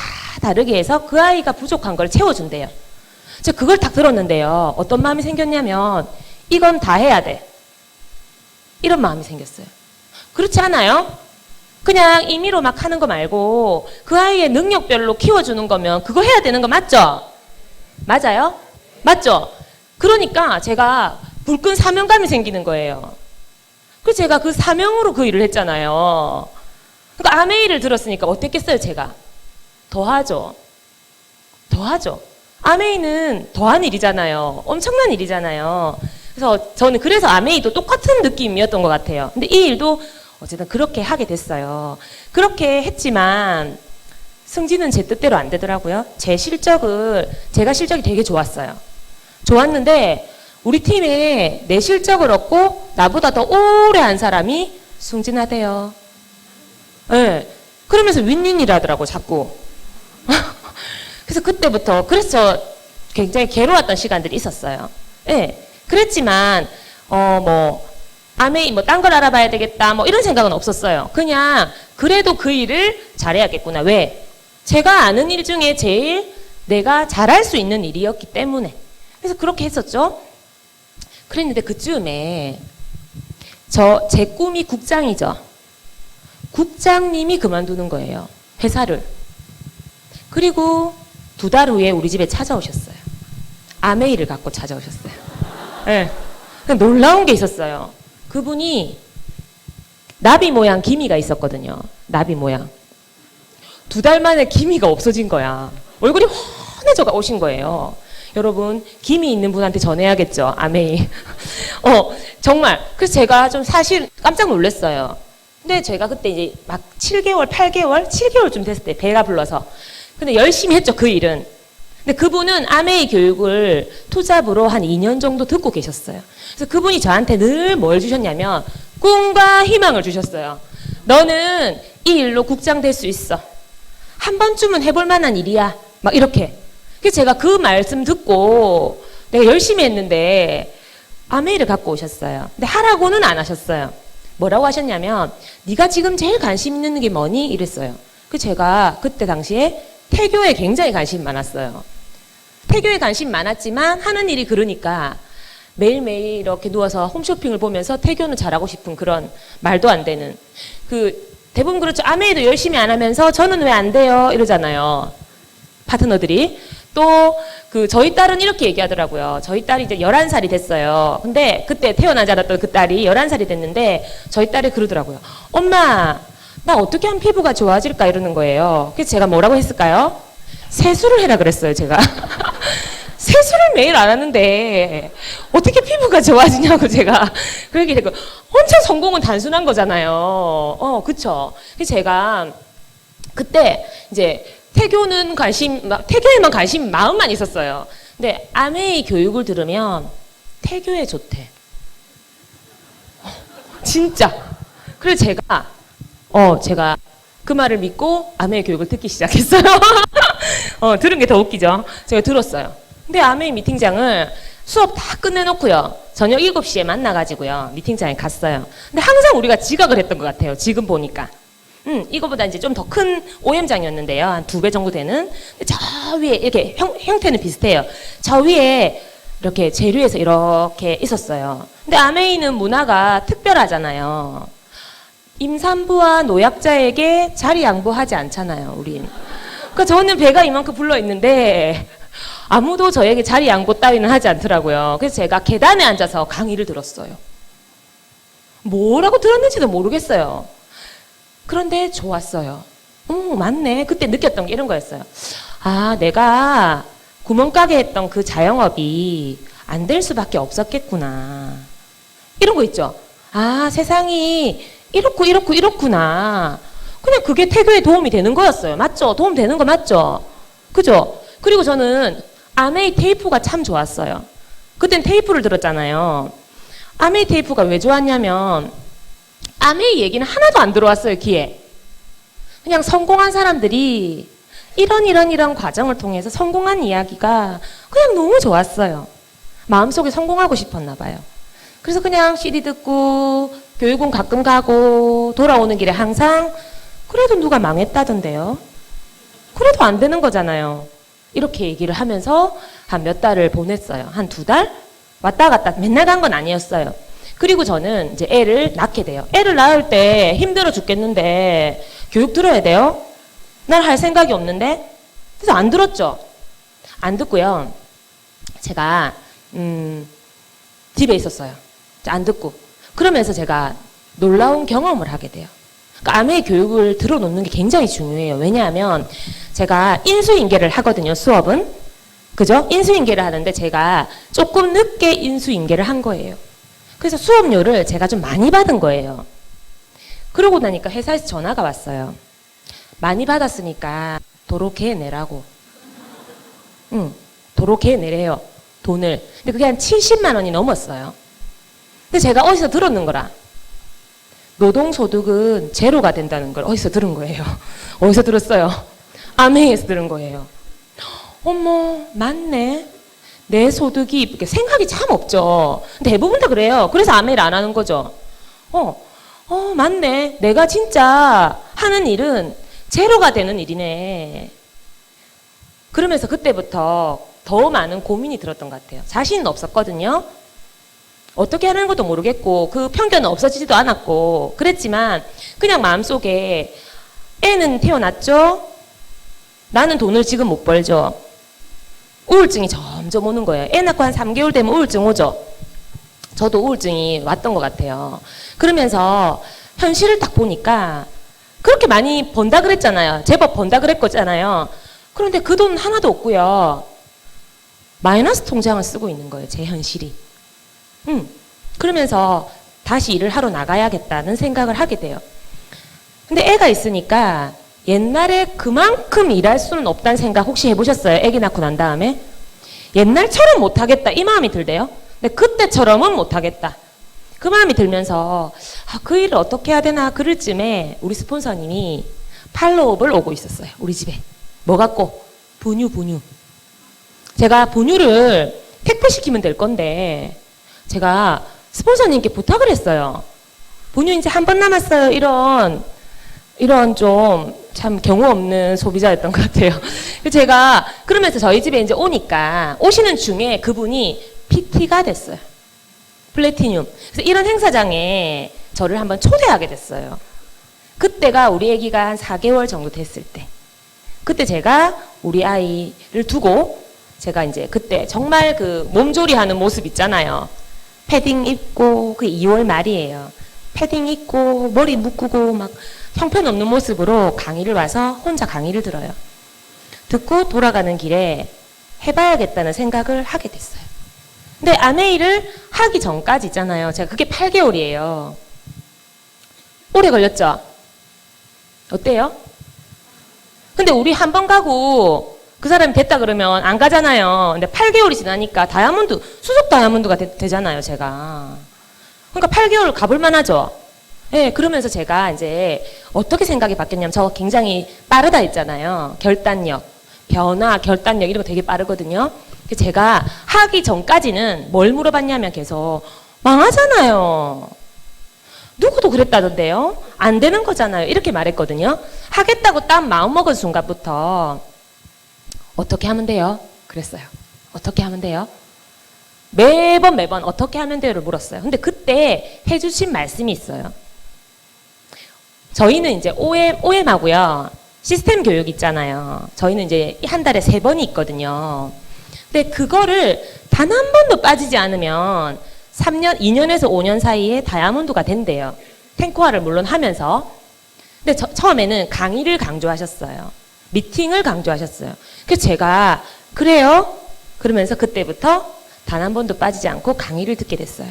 다르게 해서 그 아이가 부족한 걸 채워준대요. 저 그걸 딱 들었는데요. 어떤 마음이 생겼냐면 이건 다 해야 돼. 이런 마음이 생겼어요. 그렇지 않아요? 그냥 임의로 막 하는 거 말고 그 아이의 능력별로 키워주는 거면 그거 해야 되는 거 맞죠? 맞아요? 맞죠? 그러니까 제가 불끈 사명감이 생기는 거예요. 그래서 제가 그 사명으로 그 일을 했잖아요. 그러니까 아메이를 들었으니까 어땠겠어요, 제가? 더하죠. 아메이는 더한 일이잖아요. 엄청난 일이잖아요. 그래서 저는 그래서 아메이도 똑같은 느낌이었던 것 같아요. 근데 이 일도 어쨌든 그렇게 하게 됐어요. 그렇게 했지만 승진은 제 뜻대로 안 되더라고요. 제가 실적이 되게 좋았어요. 좋았는데 우리 팀에 내 실적을 얻고 나보다 더 오래 한 사람이 승진하대요. 네. 그러면서 윈윈이라더라고 자꾸. 그래서 그때부터 그래서 굉장히 괴로웠던 시간들이 있었어요. 네. 그랬지만 아메이 딴 걸 알아봐야 되겠다 이런 생각은 없었어요. 그냥 그래도 그 일을 잘해야겠구나. 왜? 제가 아는 일 중에 제일 내가 잘할 수 있는 일이었기 때문에. 그래서 그렇게 했었죠. 그랬는데 그쯤에 제 꿈이 국장이죠. 국장님이 그만두는 거예요. 회사를. 그리고 2달 후에 우리 집에 찾아오셨어요. 아메이를 갖고 찾아오셨어요. 네. 놀라운 게 있었어요. 그분이 나비 모양 기미가 있었거든요. 나비 모양. 2달 만에 기미가 없어진 거야. 얼굴이 환해져 오신 거예요. 여러분, 기미 있는 분한테 전해야겠죠. 아메이. 정말. 그래서 제가 좀 사실 깜짝 놀랐어요. 근데 제가 그때 이제 막 7개월쯤 됐을 때 배가 불러서. 근데 열심히 했죠, 그 일은. 근데 그분은 아메이 교육을 투잡으로 한 2년 정도 듣고 계셨어요. 그래서 그분이 저한테 늘 뭘 주셨냐면 꿈과 희망을 주셨어요. 너는 이 일로 국장 될 수 있어. 한 번쯤은 해볼 만한 일이야. 막 이렇게. 그래서 제가 그 말씀 듣고 내가 열심히 했는데 아메이를 갖고 오셨어요. 근데 하라고는 안 하셨어요. 뭐라고 하셨냐면 네가 지금 제일 관심 있는 게 뭐니? 이랬어요. 그래서 제가 그때 당시에 태교에 굉장히 관심이 많았어요. 태교에 관심 많았지만 하는 일이 그러니까 매일매일 이렇게 누워서 홈쇼핑을 보면서 태교는 잘하고 싶은 그런 말도 안 되는 대부분 그렇죠. 아메이도 열심히 안 하면서 저는 왜 안 돼요? 이러잖아요. 파트너들이. 또 저희 딸은 이렇게 얘기하더라고요. 저희 딸이 이제 11살이 됐어요. 근데 그때 태어나지 않았던 그 딸이 11살이 됐는데 저희 딸이 그러더라고요. 엄마, 나 어떻게 하면 피부가 좋아질까? 이러는 거예요. 그래서 제가 뭐라고 했을까요? 세수를 해라 그랬어요, 제가. 세수를 매일 안 하는데 어떻게 피부가 좋아지냐고 제가 그렇게 되고 혼자 성공은 단순한 거잖아요. 그쵸? 그래서 제가 그때 이제 태교에만 관심 마음만 있었어요. 근데 아메이 교육을 들으면 태교에 좋대. 진짜. 그래서 제가 그 말을 믿고 아메이 교육을 듣기 시작했어요. 들은 게 더 웃기죠. 제가 들었어요. 근데 아메이 미팅장을 수업 다 끝내놓고요. 저녁 7시에 만나가지고요. 미팅장에 갔어요. 근데 항상 우리가 지각을 했던 것 같아요. 지금 보니까. 이거보다 이제 좀 더 큰 OM장이었는데요. 한 2배 정도 되는. 저 위에 이렇게 형태는 비슷해요. 저 위에 이렇게 재료에서 이렇게 있었어요. 근데 아메이는 문화가 특별하잖아요. 임산부와 노약자에게 자리 양보하지 않잖아요, 우린. 그러니까 저는 배가 이만큼 불러 있는데 아무도 저에게 자리 양보 따위는 하지 않더라고요. 그래서 제가 계단에 앉아서 강의를 들었어요. 뭐라고 들었는지도 모르겠어요. 그런데 좋았어요. 맞네. 그때 느꼈던 게 이런 거였어요. 아, 내가 구멍가게 했던 그 자영업이 안 될 수밖에 없었겠구나. 이런 거 있죠. 아, 세상이 이렇구나. 그냥 그게 태교에 도움이 되는 거였어요. 맞죠? 도움 되는 거 맞죠? 그죠? 그리고 저는 아메이 테이프가 참 좋았어요. 그땐 테이프를 들었잖아요. 아메이 테이프가 왜 좋았냐면 아메이 얘기는 하나도 안 들어왔어요, 귀에. 그냥 성공한 사람들이 이런 과정을 통해서 성공한 이야기가 그냥 너무 좋았어요. 마음속에 성공하고 싶었나 봐요. 그래서 그냥 CD 듣고 교육은 가끔 가고 돌아오는 길에 항상 그래도 누가 망했다던데요. 그래도 안 되는 거잖아요. 이렇게 얘기를 하면서 한 몇 달을 보냈어요. 한 2달? 왔다 갔다 맨날 간 건 아니었어요. 그리고 저는 이제 애를 낳게 돼요. 애를 낳을 때 힘들어 죽겠는데 교육 들어야 돼요? 난 할 생각이 없는데? 그래서 안 들었죠. 안 듣고요. 제가 집에 있었어요. 안 듣고. 그러면서 제가 놀라운 경험을 하게 돼요. 그러니까 아메이 교육을 들어놓는 게 굉장히 중요해요. 왜냐하면 제가 인수인계를 하거든요, 수업은. 그죠? 인수인계를 하는데 제가 조금 늦게 인수인계를 한 거예요. 그래서 수업료를 제가 좀 많이 받은 거예요. 그러고 나니까 회사에서 전화가 왔어요. 많이 받았으니까 도로 걔 내라고. 응, 도로 걔 내래요. 돈을. 근데 그게 한 70만 원이 넘었어요. 근데 제가 어디서 들었는 거라. 노동소득은 제로가 된다는 걸 어디서 들은 거예요. 어디서 들었어요? 아메이에서 들은 거예요. 어머, 맞네. 내 소득이 생각이 참 없죠. 대부분 다 그래요. 그래서 아메이를 안 하는 거죠. 맞네. 내가 진짜 하는 일은 제로가 되는 일이네. 그러면서 그때부터 더 많은 고민이 들었던 것 같아요. 자신은 없었거든요. 어떻게 하는 것도 모르겠고 그 편견은 없어지지도 않았고 그랬지만 그냥 마음속에 애는 태어났죠? 나는 돈을 지금 못 벌죠. 우울증이 점점 오는 거예요. 애 낳고 한 3개월 되면 우울증 오죠. 저도 우울증이 왔던 것 같아요. 그러면서 현실을 딱 보니까 그렇게 많이 번다 그랬잖아요. 제법 번다 그랬거잖아요. 그런데 그 돈 하나도 없고요. 마이너스 통장을 쓰고 있는 거예요. 제 현실이. 그러면서 다시 일을 하러 나가야겠다는 생각을 하게 돼요. 근데 애가 있으니까 옛날에 그만큼 일할 수는 없다는 생각 혹시 해보셨어요? 애기 낳고 난 다음에? 옛날처럼 못하겠다 이 마음이 들대요. 근데 그때처럼은 못하겠다. 그 마음이 들면서 그 일을 어떻게 해야 되나 그럴 쯤에 우리 스폰서님이 팔로업을 오고 있었어요. 우리 집에. 뭐 갖고? 분유. 제가 분유를 택배시키면 될 건데 제가 스폰서님께 부탁을 했어요. 분유 이제 한 번 남았어요. 이런 좀 참 경우 없는 소비자였던 것 같아요. 제가 그러면서 저희 집에 이제 오시는 중에 그분이 PT가 됐어요. 플래티늄. 그래서 이런 행사장에 저를 한번 초대하게 됐어요. 그때가 우리 아기가 한 4개월 정도 됐을 때. 그때 제가 우리 아이를 두고 제가 이제 그때 정말 그 몸조리 하는 모습 있잖아요. 패딩 입고 그 2월 말이에요. 패딩 입고 머리 묶고 막 형편없는 모습으로 강의를 와서 혼자 강의를 들어요. 듣고 돌아가는 길에 해봐야겠다는 생각을 하게 됐어요. 근데 아메이를 하기 전까지 있잖아요. 제가 그게 8개월이에요. 오래 걸렸죠? 어때요? 근데 우리 한 번 가고 그 사람이 됐다 그러면 안 가잖아요. 근데 8개월이 지나니까 수속 다이아몬드가 되잖아요, 제가. 그러니까 8개월 가볼 만하죠? 네, 그러면서 제가 이제 어떻게 생각이 바뀌었냐면 저 굉장히 빠르다 했잖아요. 결단력, 변화, 결단력 이런 거 되게 빠르거든요. 제가 하기 전까지는 뭘 물어봤냐면 계속 망하잖아요. 누구도 그랬다던데요. 안 되는 거잖아요. 이렇게 말했거든요. 하겠다고 딱 마음먹은 순간부터 어떻게 하면 돼요? 그랬어요. 어떻게 하면 돼요? 매번 어떻게 하면 돼요를 물었어요. 근데 그때 해주신 말씀이 있어요. 저희는 이제 OM하고요. 시스템 교육 있잖아요. 저희는 이제 한 달에 3번이 있거든요. 근데 그거를 단 한 번도 빠지지 않으면 2년에서 5년 사이에 다이아몬드가 된대요. 탱커화를 물론 하면서. 근데 처음에는 강의를 강조하셨어요. 미팅을 강조하셨어요. 그래서 제가 그래요? 그러면서 그때부터 단 한 번도 빠지지 않고 강의를 듣게 됐어요.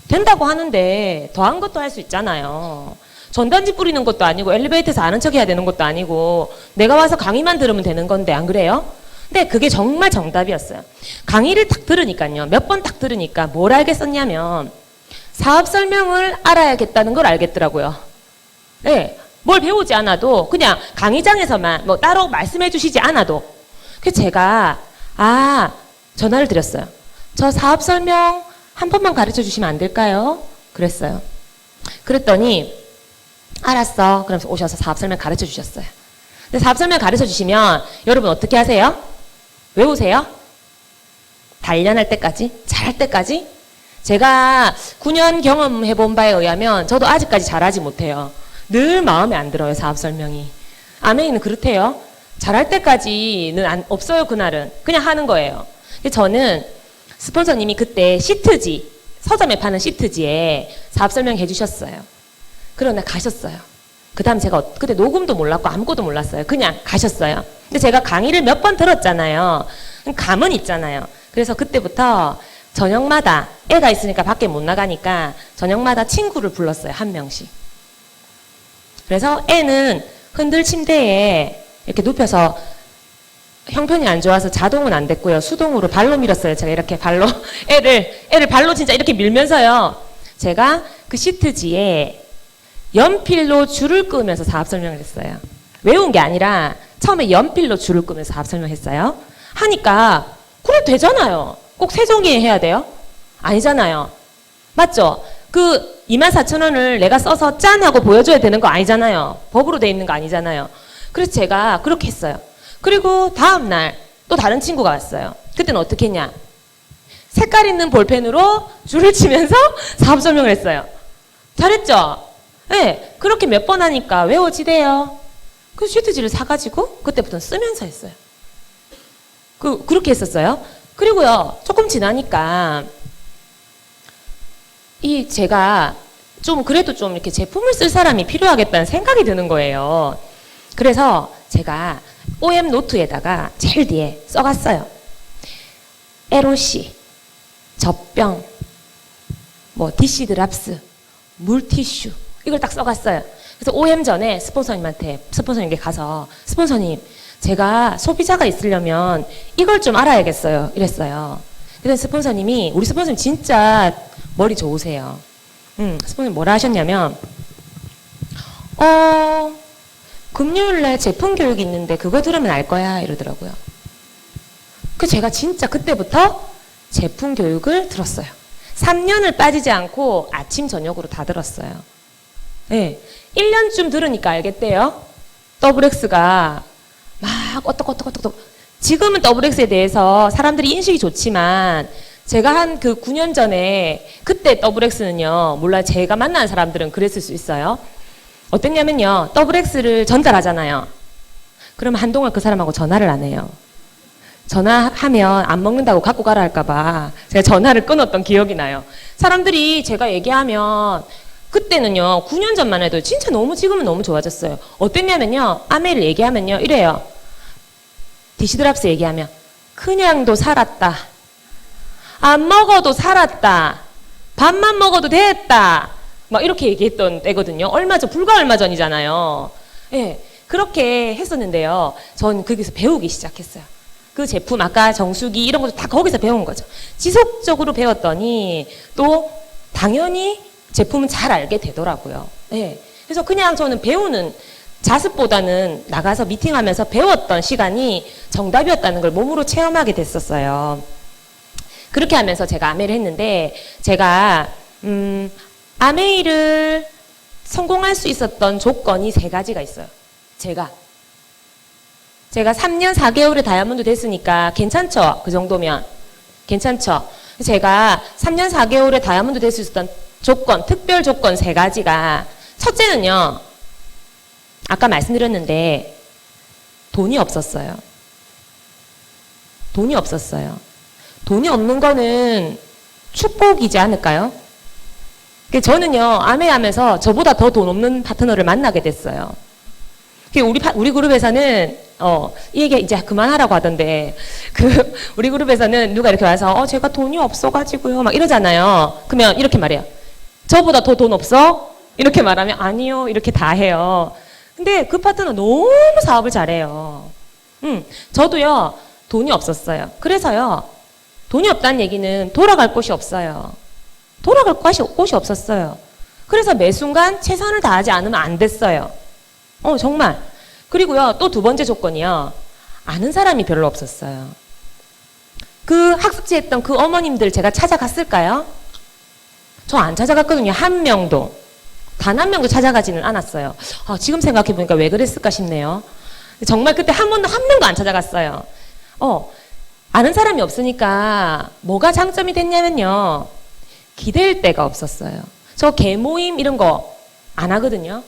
된다고 하는데 더한 것도 할 수 있잖아요. 전단지 뿌리는 것도 아니고 엘리베이터에서 아는 척 해야 되는 것도 아니고 내가 와서 강의만 들으면 되는 건데 안 그래요? 근데 그게 정말 정답이었어요. 강의를 딱 들으니까요. 몇 번 딱 들으니까 뭘 알겠었냐면 사업 설명을 알아야겠다는 걸 알겠더라고요. 네, 뭘 배우지 않아도 그냥 강의장에서만 뭐 따로 말씀해 주시지 않아도 그래서 제가 전화를 드렸어요. 저 사업 설명 한 번만 가르쳐 주시면 안 될까요? 그랬어요. 그랬더니 알았어. 그러면서 오셔서 사업 설명 가르쳐 주셨어요. 근데 사업 설명 가르쳐 주시면 여러분 어떻게 하세요? 외우세요? 단련할 때까지? 잘할 때까지? 제가 9년 경험해 본 바에 의하면 저도 아직까지 잘하지 못해요. 늘 마음에 안 들어요. 사업 설명이. 아메이는 그렇대요. 잘할 때까지는 없어요. 그날은. 그냥 하는 거예요. 저는 스폰서님이 그때 시트지, 서점에 파는 시트지에 사업 설명해 주셨어요. 그러나 가셨어요. 그 다음 제가 그때 녹음도 몰랐고 아무것도 몰랐어요. 그냥 가셨어요. 근데 제가 강의를 몇 번 들었잖아요. 감은 있잖아요. 그래서 그때부터 저녁마다 애가 있으니까 밖에 못 나가니까 저녁마다 친구를 불렀어요. 한 명씩. 그래서 애는 흔들 침대에 이렇게 눕혀서 형편이 안 좋아서 자동은 안 됐고요. 수동으로 발로 밀었어요. 제가 이렇게 발로 애를 발로 진짜 이렇게 밀면서요. 제가 그 시트지에 연필로 줄을 끄면서 사업 설명을 했어요. 외운 게 아니라 처음에 연필로 줄을 끄면서 사업 설명했어요. 하니까 그래 되잖아요. 꼭 세종이에 해야 돼요? 아니잖아요. 맞죠? 그 24,000원을 내가 써서 짠 하고 보여줘야 되는 거 아니잖아요. 법으로 돼 있는 거 아니잖아요. 그래서 제가 그렇게 했어요. 그리고 다음날 또 다른 친구가 왔어요. 그때는 어떻게 했냐? 색깔 있는 볼펜으로 줄을 치면서 사업 설명을 했어요. 잘했죠? 네, 그렇게 몇 번 하니까 외워지대요. 그 시트지를 사가지고 그때부터 쓰면서 했어요. 그렇게 했었어요. 그리고요, 조금 지나니까 제가 좀 그래도 좀 이렇게 제품을 쓸 사람이 필요하겠다는 생각이 드는 거예요. 그래서 제가 OM 노트에다가 제일 뒤에 써갔어요. LOC, 젖병, 뭐 DC 드랍스, 물티슈 이걸 딱 써갔어요. 그래서 OM 전에 스폰서님께 가서 스폰서님 제가 소비자가 있으려면 이걸 좀 알아야겠어요. 이랬어요. 그래서 스폰서님이 우리 스폰서님 진짜 머리 좋으세요. 스폰서님 뭐라 하셨냐면 금요일날 제품 교육이 있는데 그거 들으면 알 거야 이러더라고요. 그 제가 진짜 그때부터 제품 교육을 들었어요. 3년을 빠지지 않고 아침 저녁으로 다 들었어요. 네, 1년쯤 들으니까 알겠대요. WX가 막 어떡 지금은 WX에 대해서 사람들이 인식이 좋지만 제가 한 그 9년 전에 그때 WX는요 몰라 제가 만난 사람들은 그랬을 수 있어요. 어땠냐면요 WX를 전달하잖아요. 그러면 한동안 그 사람하고 전화를 안 해요. 전화하면 안 먹는다고 갖고 가라 할까봐 제가 전화를 끊었던 기억이 나요. 사람들이 제가 얘기하면 그때는요 9년 전만 해도 진짜 너무 지금은 너무 좋아졌어요. 어땠냐면요 아메이를 얘기하면요 이래요. 디시드랍스 얘기하면 그냥도 살았다. 안 먹어도 살았다. 밥만 먹어도 됐다. 막 이렇게 얘기했던 때거든요. 불과 얼마 전이잖아요. 예, 그렇게 했었는데요. 전 거기서 배우기 시작했어요. 그 제품 아까 정수기 이런 것도 다 거기서 배운 거죠. 지속적으로 배웠더니 또 당연히 제품은 잘 알게 되더라고요. 예, 그래서 그냥 저는 배우는 자습보다는 나가서 미팅하면서 배웠던 시간이 정답이었다는 걸 몸으로 체험하게 됐었어요. 그렇게 하면서 제가 아메이를 했는데 제가 아메이를 성공할 수 있었던 조건이 3가지가 있어요. 제가 3년 4개월에 다이아몬드 됐으니까 괜찮죠? 그 정도면 괜찮죠? 제가 3년 4개월에 다이아몬드 될 수 있었던 조건, 특별 조건 3가지가 첫째는요. 아까 말씀드렸는데 돈이 없었어요. 돈이 없었어요. 돈이 없는 거는 축복이지 않을까요? 저는요 아메이 하면서 저보다 더 돈 없는 파트너를 만나게 됐어요. 우리 그룹에서는 이 얘기 이제 그만하라고 하던데 우리 그룹에서는 누가 이렇게 와서 제가 돈이 없어가지고요 막 이러잖아요. 그러면 이렇게 말해요. 저보다 더 돈 없어? 이렇게 말하면 아니요 이렇게 다 해요. 근데 그 파트너 너무 사업을 잘해요. 저도요 돈이 없었어요. 그래서요 돈이 없다는 얘기는 돌아갈 곳이 없어요. 돌아갈 곳이 없었어요. 그래서 매 순간 최선을 다하지 않으면 안 됐어요. 정말. 그리고요 또 2번째 조건이요. 아는 사람이 별로 없었어요. 그 학습지 했던 그 어머님들 제가 찾아갔을까요? 저 안 찾아갔거든요. 한 명도. 단 한 명도 찾아가지는 않았어요. 지금 생각해보니까 왜 그랬을까 싶네요. 정말 그때 한 명도 안 찾아갔어요. 아는 사람이 없으니까 뭐가 장점이 됐냐면요. 기댈 데가 없었어요. 저 개모임 이런 거 안 하거든요.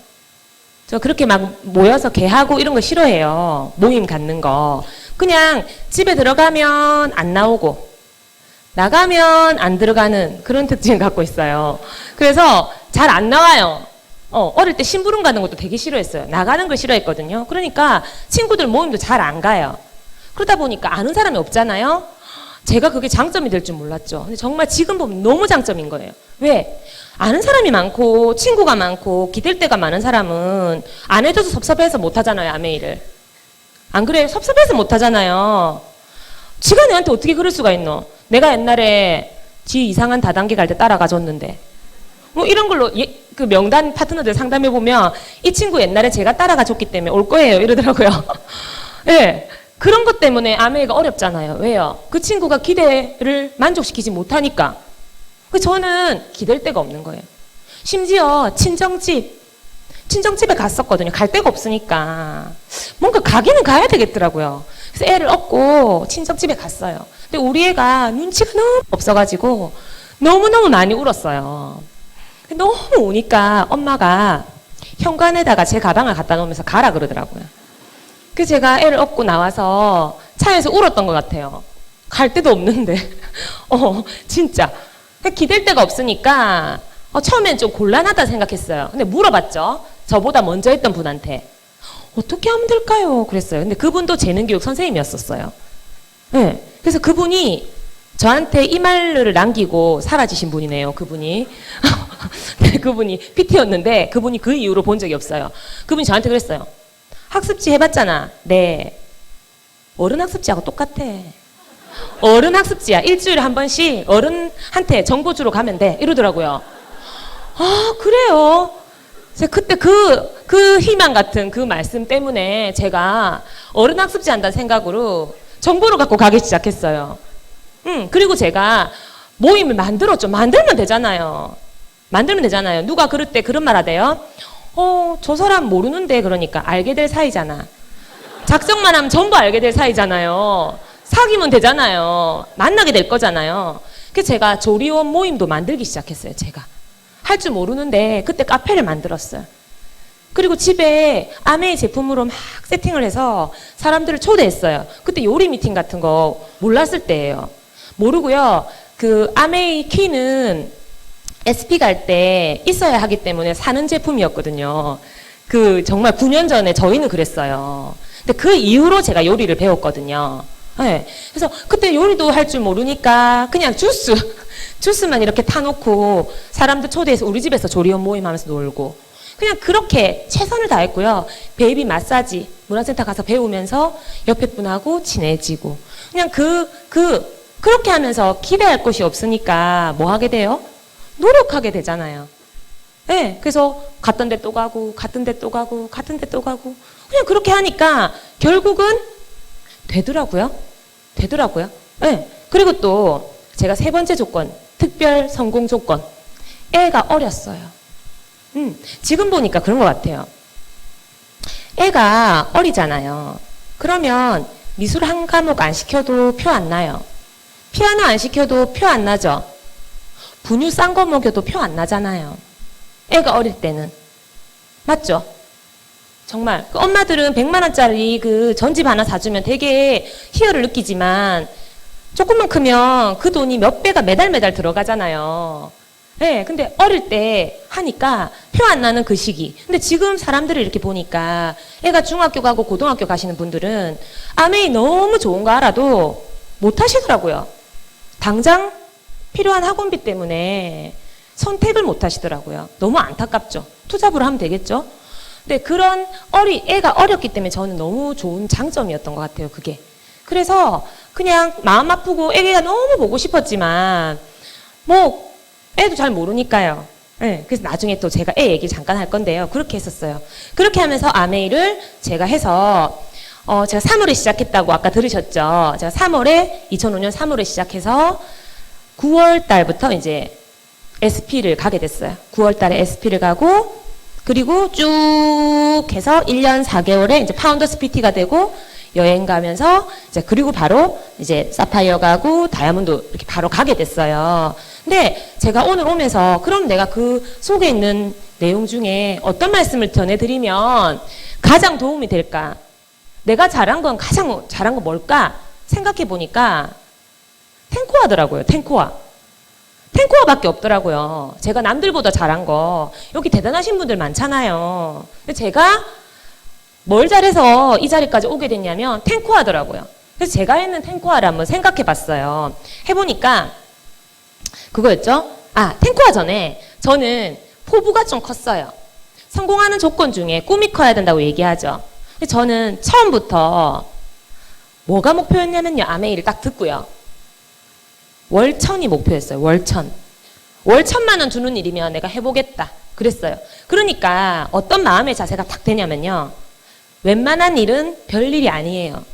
저 그렇게 막 모여서 개하고 이런 거 싫어해요. 모임 갖는 거. 그냥 집에 들어가면 안 나오고 나가면 안 들어가는 그런 특징을 갖고 있어요. 그래서 잘 안 나와요. 어릴 때 심부름 가는 것도 되게 싫어했어요. 나가는 걸 싫어했거든요. 그러니까 친구들 모임도 잘 안 가요. 그러다 보니까 아는 사람이 없잖아요. 제가 그게 장점이 될 줄 몰랐죠. 근데 정말 지금 보면 너무 장점인 거예요. 왜? 아는 사람이 많고 친구가 많고 기댈 데가 많은 사람은 안 해줘서 섭섭해서 못 하잖아요. 아메이를. 안 그래? 섭섭해서 못 하잖아요. 지가 내한테 어떻게 그럴 수가 있노? 내가 옛날에 지 이상한 다단계 갈 때 따라가 줬는데. 뭐 이런 걸로 그 명단 파트너들 상담해 보면 이 친구 옛날에 제가 따라가 줬기 때문에 올 거예요. 이러더라고요. 예. 네, 그런 것 때문에 아메이가 어렵잖아요. 왜요? 그 친구가 기대를 만족시키지 못하니까. 저는 기댈 데가 없는 거예요. 심지어 친정집에 갔었거든요. 갈 데가 없으니까. 뭔가 가기는 가야 되겠더라고요. 그래서 애를 업고 친정집에 갔어요. 근데 우리 애가 눈치가 너무 없어가지고 너무너무 많이 울었어요. 너무 우니까 엄마가 현관에다가 제 가방을 갖다 놓으면서 가라 그러더라고요. 그래서 제가 애를 업고 나와서 차에서 울었던 것 같아요. 갈 데도 없는데. 진짜. 기댈 데가 없으니까 처음엔 좀 곤란하다 생각했어요. 근데 물어봤죠. 저보다 먼저 했던 분한테. 어떻게 하면 될까요? 그랬어요. 근데 그분도 재능교육 선생님이었었어요. 네. 그래서 그분이 저한테 이 말을 남기고 사라지신 분이네요. 그분이. 네, 그분이 PT였는데 그분이 그 이후로 본 적이 없어요. 그분이 저한테 그랬어요. 학습지 해봤잖아. 네. 어른 학습지하고 똑같아. 어른 학습지야. 일주일에 한 번씩 어른한테 정보 주러 가면 돼. 이러더라고요. 아, 그래요? 제가 그때 그 희망 같은 그 말씀 때문에 제가 어른 학습지 한다는 생각으로 정보를 갖고 가기 시작했어요. 그리고 제가 모임을 만들었죠. 만들면 되잖아요. 누가 그럴 때 그런 말 하대요. 저 사람 모르는데 그러니까 알게 될 사이잖아. 작성만 하면 전부 알게 될 사이잖아요. 사귀면 되잖아요. 만나게 될 거잖아요. 그래서 제가 조리원 모임도 만들기 시작했어요. 제가. 할 줄 모르는데 그때 카페를 만들었어요. 그리고 집에 아메이 제품으로 막 세팅을 해서 사람들을 초대했어요. 그때 요리 미팅 같은 거 몰랐을 때예요. 모르고요. 그 아메이 키는 SP 갈 때 있어야 하기 때문에 사는 제품이었거든요. 그 정말 9년 전에 저희는 그랬어요. 근데 그 이후로 제가 요리를 배웠거든요. 네. 그래서 그때 요리도 할 줄 모르니까 그냥 주스만 이렇게 타놓고 사람들 초대해서 우리 집에서 조리원 모임하면서 놀고 그냥 그렇게 최선을 다했고요. 베이비 마사지 문화센터 가서 배우면서 옆에 분하고 친해지고 그냥 그렇게 하면서 기대할 곳이 없으니까 뭐 하게 돼요? 노력하게 되잖아요. 네, 그래서 갔던 데 또 가고 같은 데 또 가고 같은 데 또 가고 그냥 그렇게 하니까 결국은 되더라고요. 네. 그리고 또 제가 세 번째 조건, 특별 성공 조건. 애가 어렸어요. 지금 보니까 그런 것 같아요. 애가 어리잖아요. 그러면 미술 한 과목 안 시켜도 표 안 나요. 피아노 안 시켜도 표 안 나죠. 분유 싼 거 먹여도 표 안 나잖아요. 애가 어릴 때는. 맞죠? 정말 그 엄마들은 100만 원짜리 그 전집 하나 사주면 되게 희열을 느끼지만 조금만 크면 그 돈이 몇 배가 매달 들어가잖아요. 네, 근데 어릴 때 하니까 표 안 나는 그 시기. 근데 지금 사람들을 이렇게 보니까 애가 중학교 가고 고등학교 가시는 분들은 아메이 너무 좋은 거 알아도 못 하시더라고요. 당장 필요한 학원비 때문에 선택을 못 하시더라고요. 너무 안타깝죠. 투잡으로 하면 되겠죠. 근데 그런 애가 어렸기 때문에 저는 너무 좋은 장점이었던 것 같아요, 그게. 그래서 그냥 마음 아프고 애가 너무 보고 싶었지만, 뭐, 애도 잘 모르니까요. 네, 그래서 나중에 또 제가 애 얘기 잠깐 할 건데요. 그렇게 했었어요. 그렇게 하면서 아메이를 제가 해서, 제가 3월에 시작했다고 아까 들으셨죠? 제가 2005년 3월에 시작해서 9월 달부터 이제 SP를 가게 됐어요. 9월 달에 SP를 가고, 그리고 쭉 해서 1년 4개월에 이제 파운더스 PT가 되고 여행 가면서 이제 그리고 바로 이제 사파이어 가고 다이아몬드 이렇게 바로 가게 됐어요. 근데 제가 오늘 오면서 그럼 내가 그 속에 있는 내용 중에 어떤 말씀을 전해드리면 가장 도움이 될까? 내가 가장 잘한 건 뭘까? 생각해 보니까 탱코하더라고요. 탱코아밖에 없더라고요. 제가 남들보다 잘한 거. 여기 대단하신 분들 많잖아요. 근데 제가 뭘 잘해서 이 자리까지 오게 됐냐면 탱코아더라고요. 그래서 제가 했는 탱코아를 한번 생각해 봤어요. 해보니까 그거였죠. 탱코아 전에 저는 포부가 좀 컸어요. 성공하는 조건 중에 꿈이 커야 된다고 얘기하죠. 근데 저는 처음부터 뭐가 목표였냐면요. 아메이를 딱 듣고요. 월천이 목표였어요. 월천. 월천만 원 주는 일이면 내가 해보겠다. 그랬어요. 그러니까 어떤 마음의 자세가 딱 되냐면요. 웬만한 일은 별일이 아니에요.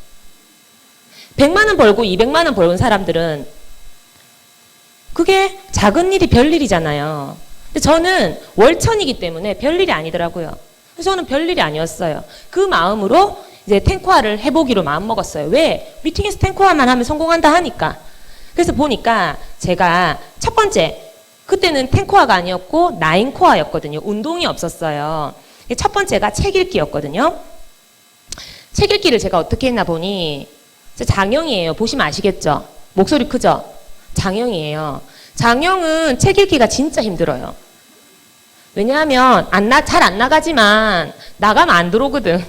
100만 원 벌고 200만 원 벌은 사람들은 그게 작은 일이 별일이잖아요. 근데 저는 월천이기 때문에 별일이 아니더라고요. 그래서 저는 별일이 아니었어요. 그 마음으로 이제 탱커화를 해보기로 마음먹었어요. 왜? 미팅에서 탱커화만 하면 성공한다 하니까. 그래서 보니까 제가 첫 번째, 그때는 탱커화가 아니었고 나인코어였거든요. 운동이 없었어요. 첫 번째가 책 읽기였거든요. 책 읽기를 제가 어떻게 했나 보니 장영이에요. 보시면 아시겠죠? 목소리 크죠? 장영이에요. 장영은 책 읽기가 진짜 힘들어요. 왜냐하면 잘 안 나가지만 나가면 안 들어오거든.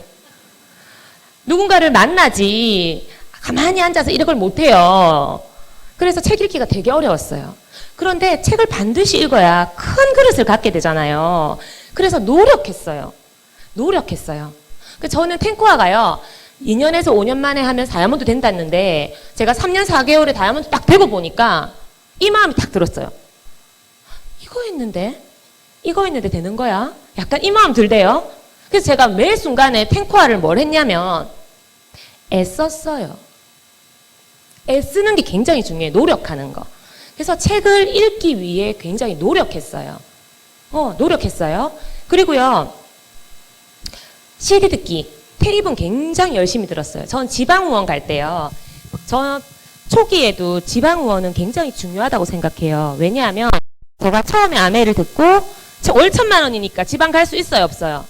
누군가를 만나지 가만히 앉아서 이런 걸 못해요. 그래서 책 읽기가 되게 어려웠어요. 그런데 책을 반드시 읽어야 큰 그릇을 갖게 되잖아요. 그래서 노력했어요. 저는 탱커화가요. 2년에서 5년 만에 하면 다이아몬드 된다는데 제가 3년 4개월에 다이아몬드 딱 되고 보니까 이 마음이 딱 들었어요. 이거 했는데 되는 거야? 약간 이 마음 들대요. 그래서 제가 매 순간에 탱커화를 뭘 했냐면 애썼어요. 애쓰는 게 굉장히 중요해요. 노력하는 거. 그래서 책을 읽기 위해 굉장히 노력했어요. 그리고요. CD 듣기. 테이프는 굉장히 열심히 들었어요. 전 지방의원 갈 때요. 저 초기에도 지방의원은 굉장히 중요하다고 생각해요. 왜냐하면 제가 처음에 아메를 듣고 월 1,000만 원이니까 지방 갈 수 있어요, 없어요?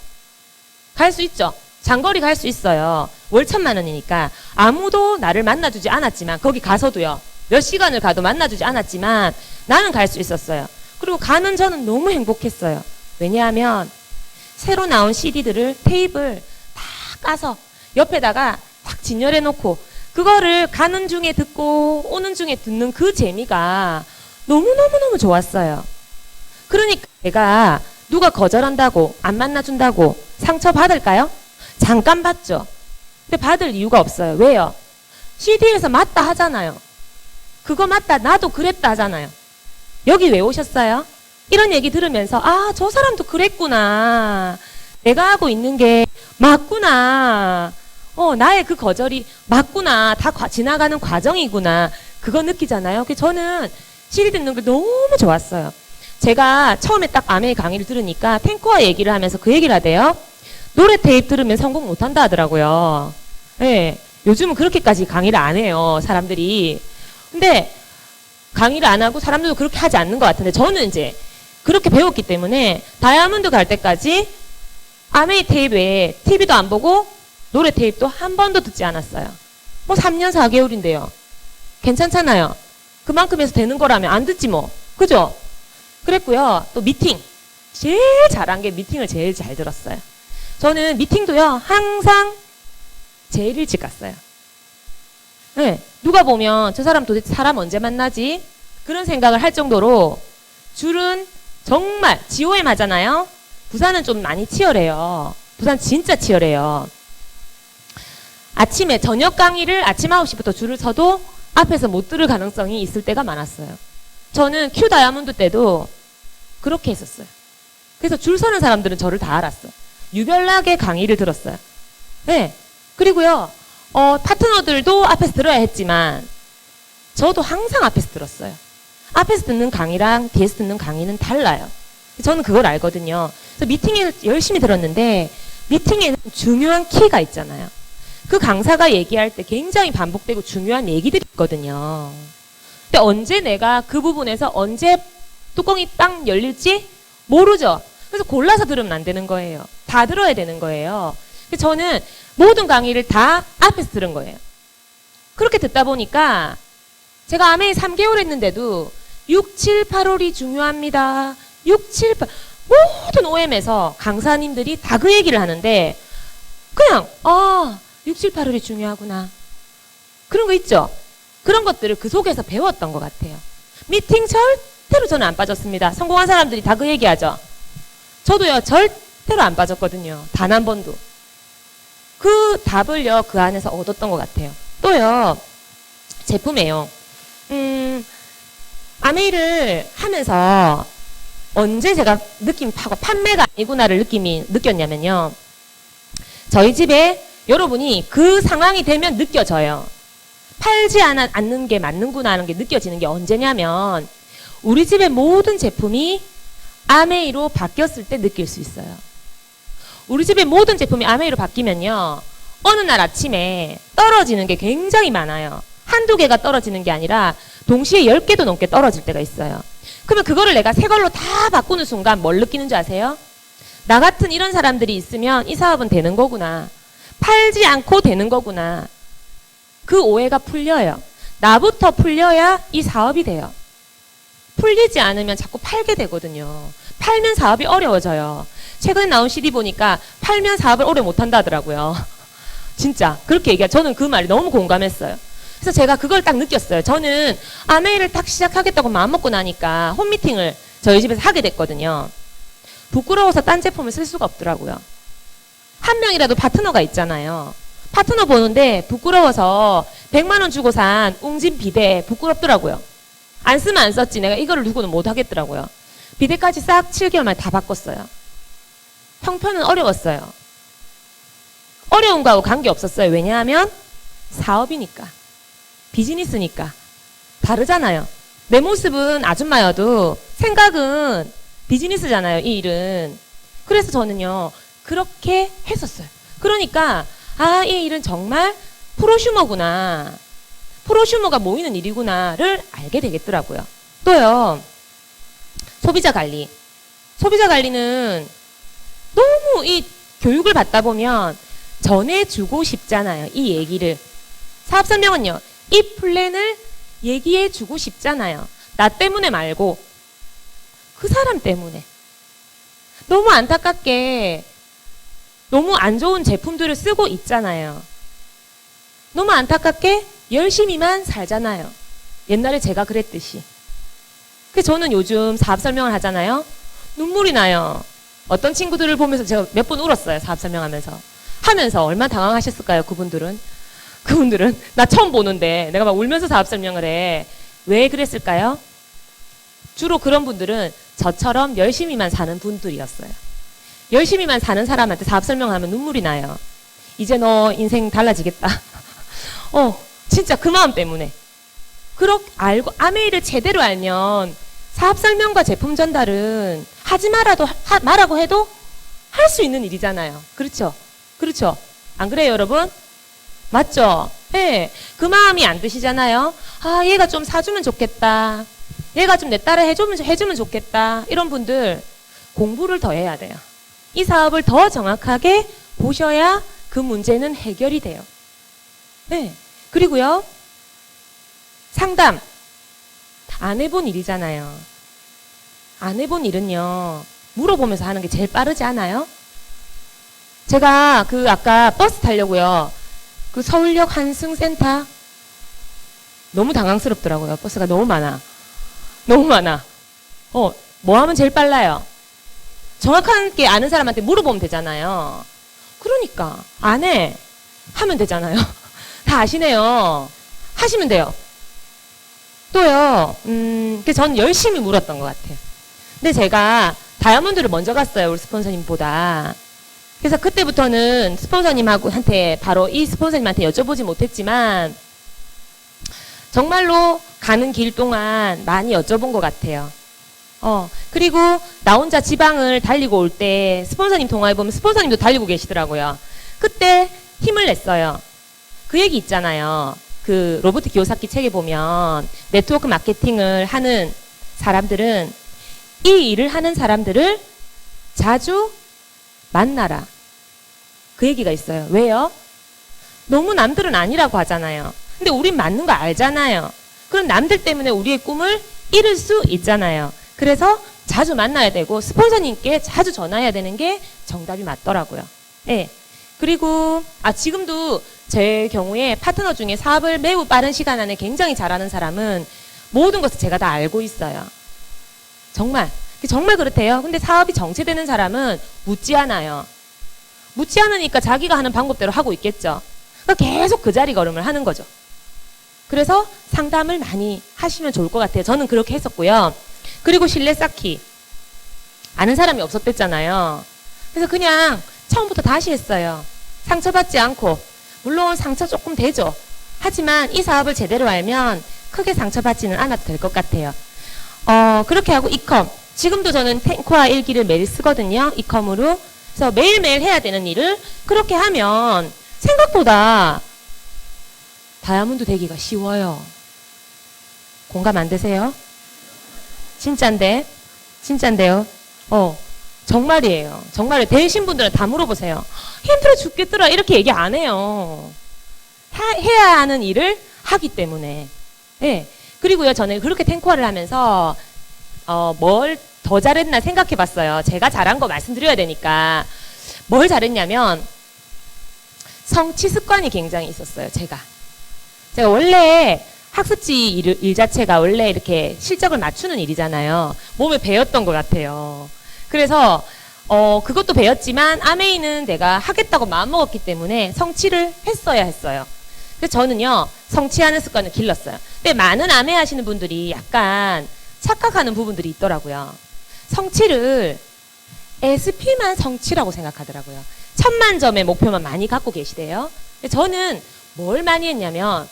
갈 수 있죠. 장거리 갈 수 있어요. 월 1,000만 원이니까 아무도 나를 만나주지 않았지만 거기 가서도요. 몇 시간을 가도 만나주지 않았지만 나는 갈 수 있었어요. 그리고 가는 저는 너무 행복했어요. 왜냐하면 새로 나온 CD들을 테이프를 다 까서 옆에다가 딱 진열해 놓고 그거를 가는 중에 듣고 오는 중에 듣는 그 재미가 너무너무너무 좋았어요. 그러니까 제가 누가 거절한다고 안 만나준다고 상처 받을까요? 잠깐 받죠. 근데 받을 이유가 없어요. 왜요? CD에서 맞다 하잖아요. 그거 맞다 나도 그랬다 하잖아요. 여기 왜 오셨어요? 이런 얘기 들으면서 저 사람도 그랬구나. 내가 하고 있는 게 맞구나. 나의 그 거절이 맞구나. 다 지나가는 과정이구나. 그거 느끼잖아요. 그래서 저는 CD 듣는 게 너무 좋았어요. 제가 처음에 딱 아메이 강의를 들으니까 탱커와 얘기를 하면서 그 얘기를 하대요. 노래 테이프 들으면 성공 못한다 하더라고요. 네, 요즘은 그렇게까지 강의를 안 해요. 사람들이. 근데 강의를 안 하고 사람들도 그렇게 하지 않는 것 같은데 저는 이제 그렇게 배웠기 때문에 다이아몬드 갈 때까지 아메이 테이프에 TV도 안 보고 노래 테이프도 한 번도 듣지 않았어요. 3년 4개월인데요. 괜찮잖아요. 그만큼 해서 되는 거라면 안 듣지 뭐. 그죠? 그랬고요. 또 미팅. 제일 잘한 게 미팅을 제일 잘 들었어요. 저는 미팅도요. 항상 제일 일찍 갔어요. 네, 누가 보면 저 사람 도대체 사람 언제 만나지? 그런 생각을 할 정도로 줄은 정말 GOM 하잖아요. 부산은 좀 많이 치열해요. 부산 진짜 치열해요. 아침에 저녁 강의를 아침 9시부터 줄을 서도 앞에서 못 들을 가능성이 있을 때가 많았어요. 저는 큐 다이아몬드 때도 그렇게 했었어요. 그래서 줄 서는 사람들은 저를 다 알았어요. 유별나게 강의를 들었어요. 네. 그리고요, 파트너들도 앞에서 들어야 했지만, 저도 항상 앞에서 들었어요. 앞에서 듣는 강의랑 뒤에서 듣는 강의는 달라요. 저는 그걸 알거든요. 그래서 미팅에 열심히 들었는데, 미팅에는 중요한 키가 있잖아요. 그 강사가 얘기할 때 굉장히 반복되고 중요한 얘기들이 있거든요. 근데 언제 내가 그 부분에서 언제 뚜껑이 딱 열릴지 모르죠. 그래서 골라서 들으면 안 되는 거예요. 다 들어야 되는 거예요. 그래서 저는 모든 강의를 다 앞에서 들은 거예요. 그렇게 듣다 보니까 제가 아메이 3개월 했는데도 6, 7, 8월이 중요합니다. 6, 7, 8 모든 OM에서 강사님들이 다 그 얘기를 하는데 그냥 6, 7, 8월이 중요하구나. 그런 거 있죠? 그런 것들을 그 속에서 배웠던 것 같아요. 미팅 절대로 저는 안 빠졌습니다. 성공한 사람들이 다 그 얘기하죠. 저도요 절대로 안 빠졌거든요. 단 한 번도. 그 답을요, 그 안에서 얻었던 것 같아요. 또요, 제품이에요. 아메이를 하면서 언제 제가 느낌 파고 판매가 아니구나를 느꼈냐면요. 저희 집에 여러분이 그 상황이 되면 느껴져요. 팔지 않는 게 맞는구나 하는 게 느껴지는 게 언제냐면 우리 집의 모든 제품이 아메이로 바뀌었을 때 느낄 수 있어요. 우리 집의 모든 제품이 아메이로 바뀌면요. 어느 날 아침에 떨어지는 게 굉장히 많아요. 한두 개가 떨어지는 게 아니라 동시에 10개도 넘게 떨어질 때가 있어요. 그러면 그거를 내가 새 걸로 다 바꾸는 순간 뭘 느끼는 줄 아세요? 나 같은 이런 사람들이 있으면 이 사업은 되는 거구나. 팔지 않고 되는 거구나. 그 오해가 풀려요. 나부터 풀려야 이 사업이 돼요. 풀리지 않으면 자꾸 팔게 되거든요. 팔면 사업이 어려워져요. 최근에 나온 CD 보니까 팔면 사업을 오래 못한다 하더라고요. 진짜 그렇게 얘기해요. 저는 그 말이 너무 공감했어요. 그래서 제가 그걸 딱 느꼈어요. 저는 아메이를 딱 시작하겠다고 마음먹고 나니까 홈미팅을 저희 집에서 하게 됐거든요. 부끄러워서 딴 제품을 쓸 수가 없더라고요. 한 명이라도 파트너가 있잖아요. 파트너 보는데 부끄러워서 100만 원 주고 산 웅진 비데 부끄럽더라고요. 안 쓰면 안 썼지 내가 이거를 두고는 못 하겠더라고요. 비데까지 싹 7개월 만에 다 바꿨어요. 형편은 어려웠어요. 어려운 거하고 관계없었어요. 왜냐하면 사업이니까. 비즈니스니까. 다르잖아요. 내 모습은 아줌마여도 생각은 비즈니스잖아요. 이 일은. 그래서 저는요. 그렇게 했었어요. 그러니까 이 일은 정말 프로슈머구나. 프로슈머가 모이는 일이구나를 알게 되겠더라고요. 또요. 소비자 관리. 소비자 관리는 너무 이 교육을 받다 보면 전해주고 싶잖아요. 이 얘기를. 사업 설명은요. 이 플랜을 얘기해주고 싶잖아요. 나 때문에 말고 그 사람 때문에. 너무 안타깝게 너무 안 좋은 제품들을 쓰고 있잖아요. 너무 안타깝게 열심히만 살잖아요. 옛날에 제가 그랬듯이. 그래서 저는 요즘 사업 설명을 하잖아요. 눈물이 나요. 어떤 친구들을 보면서 제가 몇 번 울었어요. 사업 설명하면서. 하면서 얼마나 당황하셨을까요? 그분들은 나 처음 보는데 내가 막 울면서 사업 설명을 해. 왜 그랬을까요? 주로 그런 분들은 저처럼 열심히만 사는 분들이었어요. 열심히만 사는 사람한테 사업 설명하면 눈물이 나요. 이제 너 인생 달라지겠다. 진짜 그 마음 때문에. 그렇게 알고 아메이를 제대로 알면 사업 설명과 제품 전달은 하지 말라고 해도 할 수 있는 일이잖아요. 그렇죠? 그렇죠? 안 그래요, 여러분? 맞죠? 네. 그 마음이 안 드시잖아요. 얘가 좀 사주면 좋겠다. 얘가 좀 내 딸을 해주면 좋겠다. 이런 분들 공부를 더 해야 돼요. 이 사업을 더 정확하게 보셔야 그 문제는 해결이 돼요. 네. 그리고요. 상담. 안 해본 일이잖아요. 안 해본 일은요. 물어보면서 하는 게 제일 빠르지 않아요? 제가 아까 버스 타려고요. 그 서울역 한승센터 너무 당황스럽더라고요. 버스가 너무 많아. 너무 많아. 뭐 하면 제일 빨라요? 정확하게 아는 사람한테 물어보면 되잖아요. 그러니까 안 해. 하면 되잖아요. 다 아시네요. 하시면 돼요. 또요. 그래서 전 열심히 물었던 것 같아요. 근데 제가 다이아몬드를 먼저 갔어요. 우리 스폰서님보다. 그래서 그때부터는 스폰서님한테 바로 이 스폰서님한테 여쭤보지 못했지만 정말로 가는 길 동안 많이 여쭤본 것 같아요. 그리고 나 혼자 지방을 달리고 올 때 스폰서님 동화에 보면 스폰서님도 달리고 계시더라고요. 그때 힘을 냈어요. 그 얘기 있잖아요. 그 로버트 기요사키 책에 보면 네트워크 마케팅을 하는 사람들은 이 일을 하는 사람들을 자주 만나라. 그 얘기가 있어요. 왜요? 너무 남들은 아니라고 하잖아요. 근데 우린 맞는 거 알잖아요. 그럼 남들 때문에 우리의 꿈을 이룰 수 있잖아요. 그래서 자주 만나야 되고 스폰서님께 자주 전화해야 되는 게 정답이 맞더라고요. 네. 그리고 지금도 제 경우에 파트너 중에 사업을 매우 빠른 시간 안에 굉장히 잘하는 사람은 모든 것을 제가 다 알고 있어요. 정말 그렇대요. 근데 사업이 정체되는 사람은 묻지 않아요. 묻지 않으니까 자기가 하는 방법대로 하고 있겠죠. 그러니까 계속 그 자리 걸음을 하는 거죠. 그래서 상담을 많이 하시면 좋을 것 같아요. 저는 그렇게 했었고요. 그리고 실내 쌓기. 아는 사람이 없었댔잖아요. 그래서 그냥 처음부터 다시 했어요. 상처받지 않고. 물론 상처 조금 되죠. 하지만 이 사업을 제대로 알면 크게 상처받지는 않아도 될 것 같아요. 그렇게 하고 이컴. 지금도 저는 탱코아 일기를 매일 쓰거든요. 이컴으로. 그래서 매일매일 해야 되는 일을 그렇게 하면 생각보다 다이아몬드 되기가 쉬워요. 공감 안 되세요? 진짠데? 진짠데요? 정말이에요. 정말 되신 분들은 다 물어보세요. 힘들어 죽겠더라 이렇게 얘기 안 해요. 해야 하는 일을 하기 때문에. 예. 그리고요, 저는 그렇게 탱코아를 하면서 뭘 더 잘했나 생각해 봤어요. 제가 잘한 거 말씀드려야 되니까. 뭘 잘했냐면 성취 습관이 굉장히 있었어요. 제가 원래 학습지 일 자체가 원래 이렇게 실적을 맞추는 일이잖아요. 몸에 배웠던 것 같아요. 그래서 그것도 배웠지만 아메이는 내가 하겠다고 마음먹었기 때문에 성취를 했어야 했어요. 그래서 저는요, 성취하는 습관을 길렀어요. 근데 많은 아메이 하시는 분들이 약간 착각하는 부분들이 있더라고요. 성취를 SP만 성취라고 생각하더라고요. 1000만 점의 목표만 많이 갖고 계시대요. 저는 뭘 많이 했냐면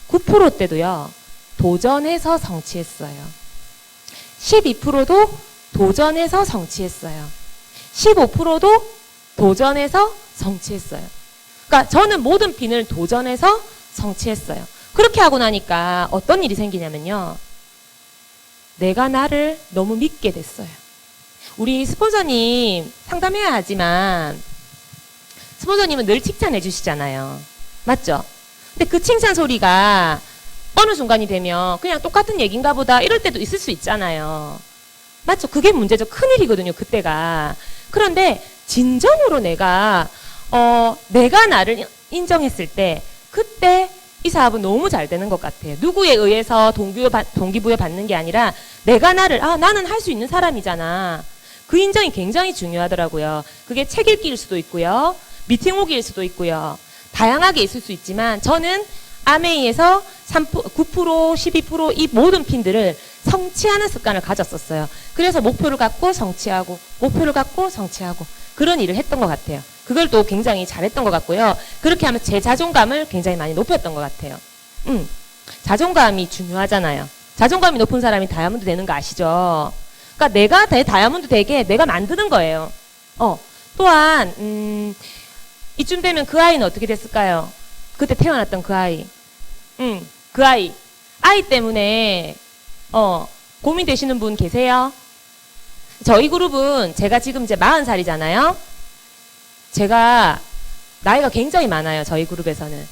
9% 때도요, 도전해서 성취했어요. 12%도 도전해서 성취했어요. 15%도 도전해서 성취했어요. 그러니까 저는 모든 핀을 도전해서 성취했어요. 그렇게 하고 나니까 어떤 일이 생기냐면요, 내가 나를 너무 믿게 됐어요. 우리 스폰서님 상담해야 하지만 스폰서님은 늘 칭찬해 주시잖아요. 맞죠? 근데 그 칭찬 소리가 어느 순간이 되면 그냥 똑같은 얘기인가 보다 이럴 때도 있을 수 있잖아요. 맞죠? 그게 문제죠. 큰일이거든요, 그때가. 그런데 진정으로 내가 나를 인정했을 때, 그때 이 사업은 너무 잘 되는 것 같아요. 누구에 의해서 동기부여 받는 게 아니라 내가 나는 할 수 있는 사람이잖아. 그 인정이 굉장히 중요하더라고요. 그게 책 읽기일 수도 있고요. 미팅 오기일 수도 있고요. 다양하게 있을 수 있지만 저는 아메이에서 9%, 12% 이 모든 핀들을 성취하는 습관을 가졌었어요. 그래서 목표를 갖고 성취하고, 목표를 갖고 성취하고, 그런 일을 했던 것 같아요. 그걸 또 굉장히 잘했던 것 같고요. 그렇게 하면 제 자존감을 굉장히 많이 높였던 것 같아요. 자존감이 중요하잖아요. 자존감이 높은 사람이 다이아몬드 되는 거 아시죠? 그러니까 내가 다이아몬드 되게 내가 만드는 거예요. 또한 이쯤 되면 그 아이는 어떻게 됐을까요? 그때 태어났던 그 아이. 그 아이 때문에 고민되시는 분 계세요? 저희 그룹은 제가 지금 이제 40살이잖아요. 제가 나이가 굉장히 많아요. 저희 그룹에서는.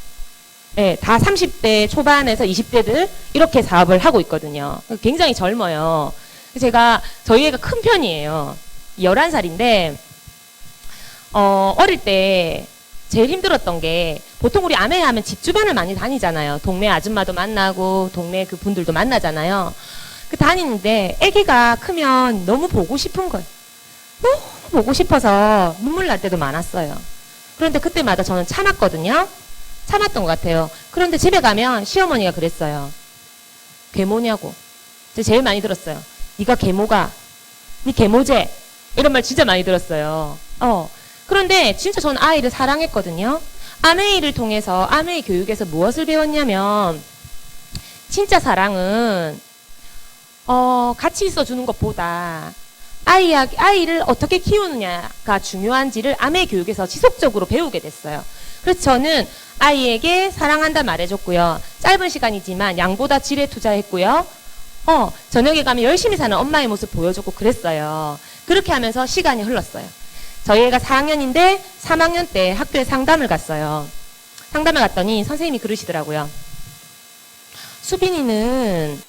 네, 다 30대 초반에서 20대들 이렇게 사업을 하고 있거든요. 굉장히 젊어요. 저희 애가 큰 편이에요. 11살인데 어릴 때 제일 힘들었던 게, 보통 우리 아메이 하면 집 주변을 많이 다니잖아요. 동네 아줌마도 만나고 동네 그 분들도 만나잖아요. 다니는데 아기가 크면 너무 보고 싶은 거예요. 너무 보고 싶어서 눈물 날 때도 많았어요. 그런데 그때마다 저는 참았거든요. 참았던 것 같아요. 그런데 집에 가면 시어머니가 그랬어요. 계모냐고. 제일 많이 들었어요. 네가 계모가, 네 계모제, 이런 말 진짜 많이 들었어요. 그런데 진짜 저는 아이를 사랑했거든요. 아메이를 통해서, 아메이 교육에서 무엇을 배웠냐면, 진짜 사랑은 같이 있어주는 것보다 아이를 어떻게 키우느냐가 중요한지를 아메이 교육에서 지속적으로 배우게 됐어요. 그래서 저는 아이에게 사랑한다 말해줬고요. 짧은 시간이지만 양보다 질에 투자했고요. 저녁에 가면 열심히 사는 엄마의 모습 보여줬고 그랬어요. 그렇게 하면서 시간이 흘렀어요. 저희 애가 4학년인데 3학년 때 학교에 상담을 갔어요. 상담을 갔더니 선생님이 그러시더라고요. 수빈이는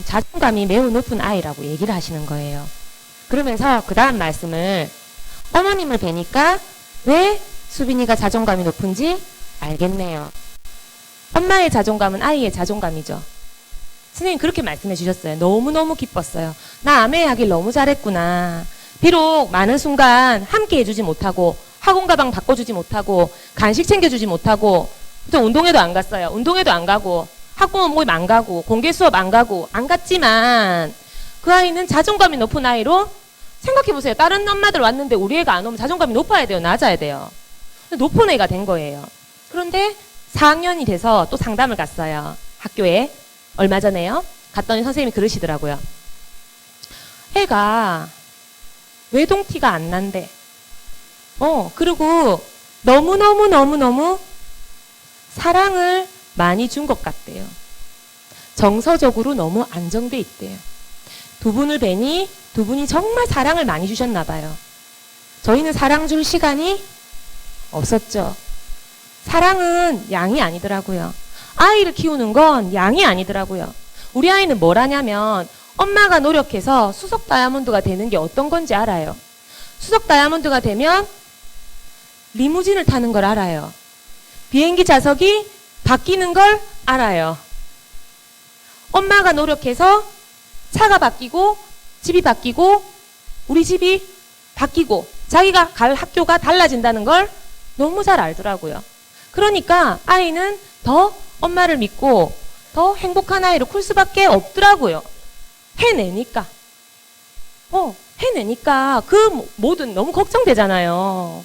자존감이 매우 높은 아이라고 얘기를 하시는 거예요. 그러면서 그 다음 말씀을, 어머님을 뵈니까 왜 수빈이가 자존감이 높은지 알겠네요. 엄마의 자존감은 아이의 자존감이죠. 선생님 그렇게 말씀해 주셨어요. 너무너무 기뻤어요. 나 아메이 하길 너무 잘했구나. 비록 많은 순간 함께 해주지 못하고 학원 가방 바꿔주지 못하고 간식 챙겨주지 못하고 또 운동회도 안 갔어요. 운동회도 안 가고 학부모 모임 안 가고 공개 수업 안 가고 안 갔지만 그 아이는 자존감이 높은 아이로 생각해보세요. 다른 엄마들 왔는데 우리 애가 안 오면 자존감이 높아야 돼요? 낮아야 돼요? 높은 애가 된 거예요. 그런데 4학년이 돼서 또 상담을 갔어요. 학교에. 얼마 전에요. 갔더니 선생님이 그러시더라고요. 애가 외동티가 안 난대. 그리고 너무너무 사랑을 많이 준 것 같대요. 정서적으로 너무 안정돼 있대요. 두 분을 뵈니 두 분이 정말 사랑을 많이 주셨나 봐요. 저희는 사랑 줄 시간이 없었죠. 사랑은 양이 아니더라고요. 아이를 키우는 건 양이 아니더라고요. 우리 아이는 뭘 하냐면 엄마가 노력해서 수석 다이아몬드가 되는 게 어떤 건지 알아요. 수석 다이아몬드가 되면 리무진을 타는 걸 알아요. 비행기 좌석이 바뀌는 걸 알아요. 엄마가 노력해서 차가 바뀌고 집이 바뀌고 우리 집이 바뀌고 자기가 갈 학교가 달라진다는 걸 너무 잘 알더라고요. 그러니까 아이는 더 엄마를 믿고 더 행복한 아이로 클 수밖에 없더라고요. 해내니까. 해내니까 그 모든 너무 걱정되잖아요.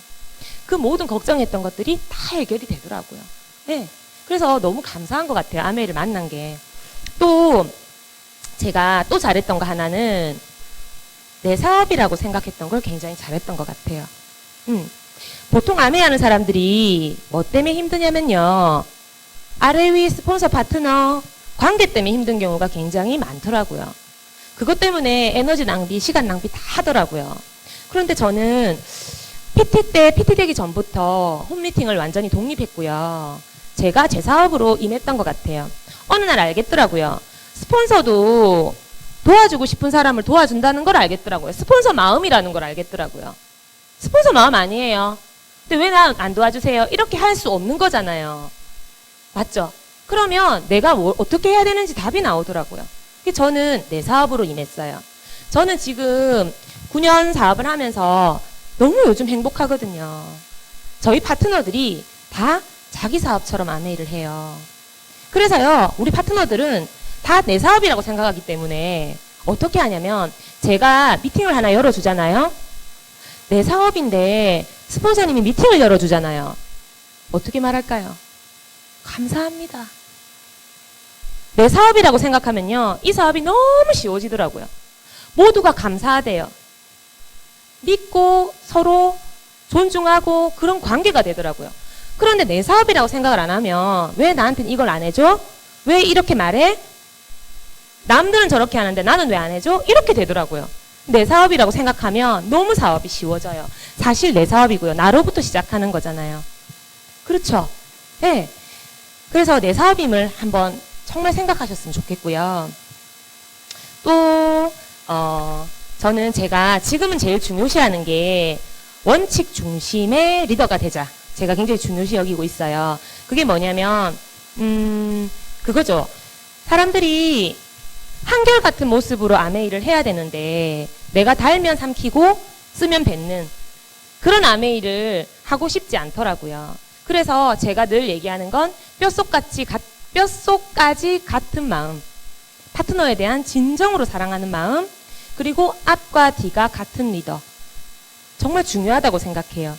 그 모든 걱정했던 것들이 다 해결이 되더라고요. 네. 그래서 너무 감사한 것 같아요. 아메이를 만난 게. 또 제가 또 잘했던 거 하나는 내 사업이라고 생각했던 걸 굉장히 잘했던 것 같아요. 보통 아메이 하는 사람들이 뭐 때문에 힘드냐면요. 아래 위 스폰서 파트너 관계 때문에 힘든 경우가 굉장히 많더라고요. 그것 때문에 에너지 낭비, 시간 낭비 다 하더라고요. 그런데 저는 PT 되기 전부터 홈미팅을 완전히 독립했고요. 제가 제 사업으로 임했던 것 같아요. 어느 날 알겠더라고요. 스폰서도 도와주고 싶은 사람을 도와준다는 걸 알겠더라고요. 스폰서 마음이라는 걸 알겠더라고요. 스폰서 마음 아니에요. 근데 왜 나 안 도와주세요? 이렇게 할 수 없는 거잖아요. 맞죠? 그러면 내가 어떻게 해야 되는지 답이 나오더라고요. 저는 내 사업으로 임했어요. 저는 지금 9년 사업을 하면서 너무 요즘 행복하거든요. 저희 파트너들이 다 자기 사업처럼 아메이를 해요. 그래서요, 우리 파트너들은 다 내 사업이라고 생각하기 때문에 어떻게 하냐면 제가 미팅을 하나 열어주잖아요. 내 사업인데 스폰서님이 미팅을 열어주잖아요. 어떻게 말할까요? 감사합니다. 내 사업이라고 생각하면요, 이 사업이 너무 쉬워지더라고요. 모두가 감사하대요. 믿고 서로 존중하고 그런 관계가 되더라고요. 그런데 내 사업이라고 생각을 안 하면 왜 나한테는 이걸 안 해줘? 왜 이렇게 말해? 남들은 저렇게 하는데 나는 왜 안 해줘? 이렇게 되더라고요. 내 사업이라고 생각하면 너무 사업이 쉬워져요. 사실 내 사업이고요. 나로부터 시작하는 거잖아요. 그렇죠? 네. 그래서 내 사업임을 한번 정말 생각하셨으면 좋겠고요. 또 저는 제가 지금은 제일 중요시하는 게 원칙 중심의 리더가 되자. 제가 굉장히 중요시 여기고 있어요. 그게 뭐냐면 그거죠. 사람들이 한결같은 모습으로 아메이를 해야 되는데 내가 달면 삼키고 쓰면 뱉는 그런 아메이를 하고 싶지 않더라고요. 그래서 제가 늘 얘기하는 건 뼛속까지 같은 마음, 파트너에 대한 진정으로 사랑하는 마음, 그리고 앞과 뒤가 같은 리더. 정말 중요하다고 생각해요.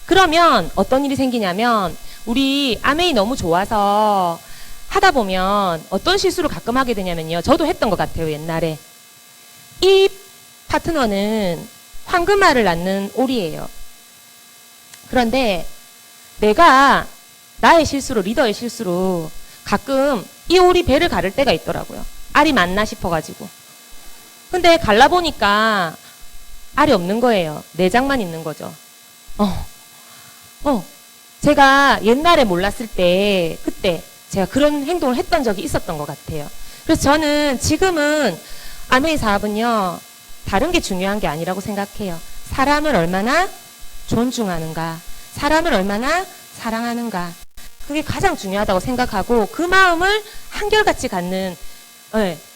그러면 어떤 일이 생기냐면 우리 아메이 너무 좋아서 하다 보면 어떤 실수를 가끔 하게 되냐면요. 저도 했던 것 같아요. 옛날에. 이 파트너는 황금알을 낳는 오리예요. 그런데 내가 나의 실수로, 리더의 실수로 가끔 이 오리 배를 가를 때가 있더라고요. 알이 맞나 싶어가지고. 근데 갈라보니까 알이 없는 거예요. 내장만 있는 거죠. 제가 옛날에 몰랐을 때, 그때 제가 그런 행동을 했던 적이 있었던 것 같아요. 그래서 저는 지금은 아메이 사업은요, 다른 게 중요한 게 아니라고 생각해요. 사람을 얼마나 존중하는가, 사람을 얼마나 사랑하는가. 그게 가장 중요하다고 생각하고 그 마음을 한결같이 갖는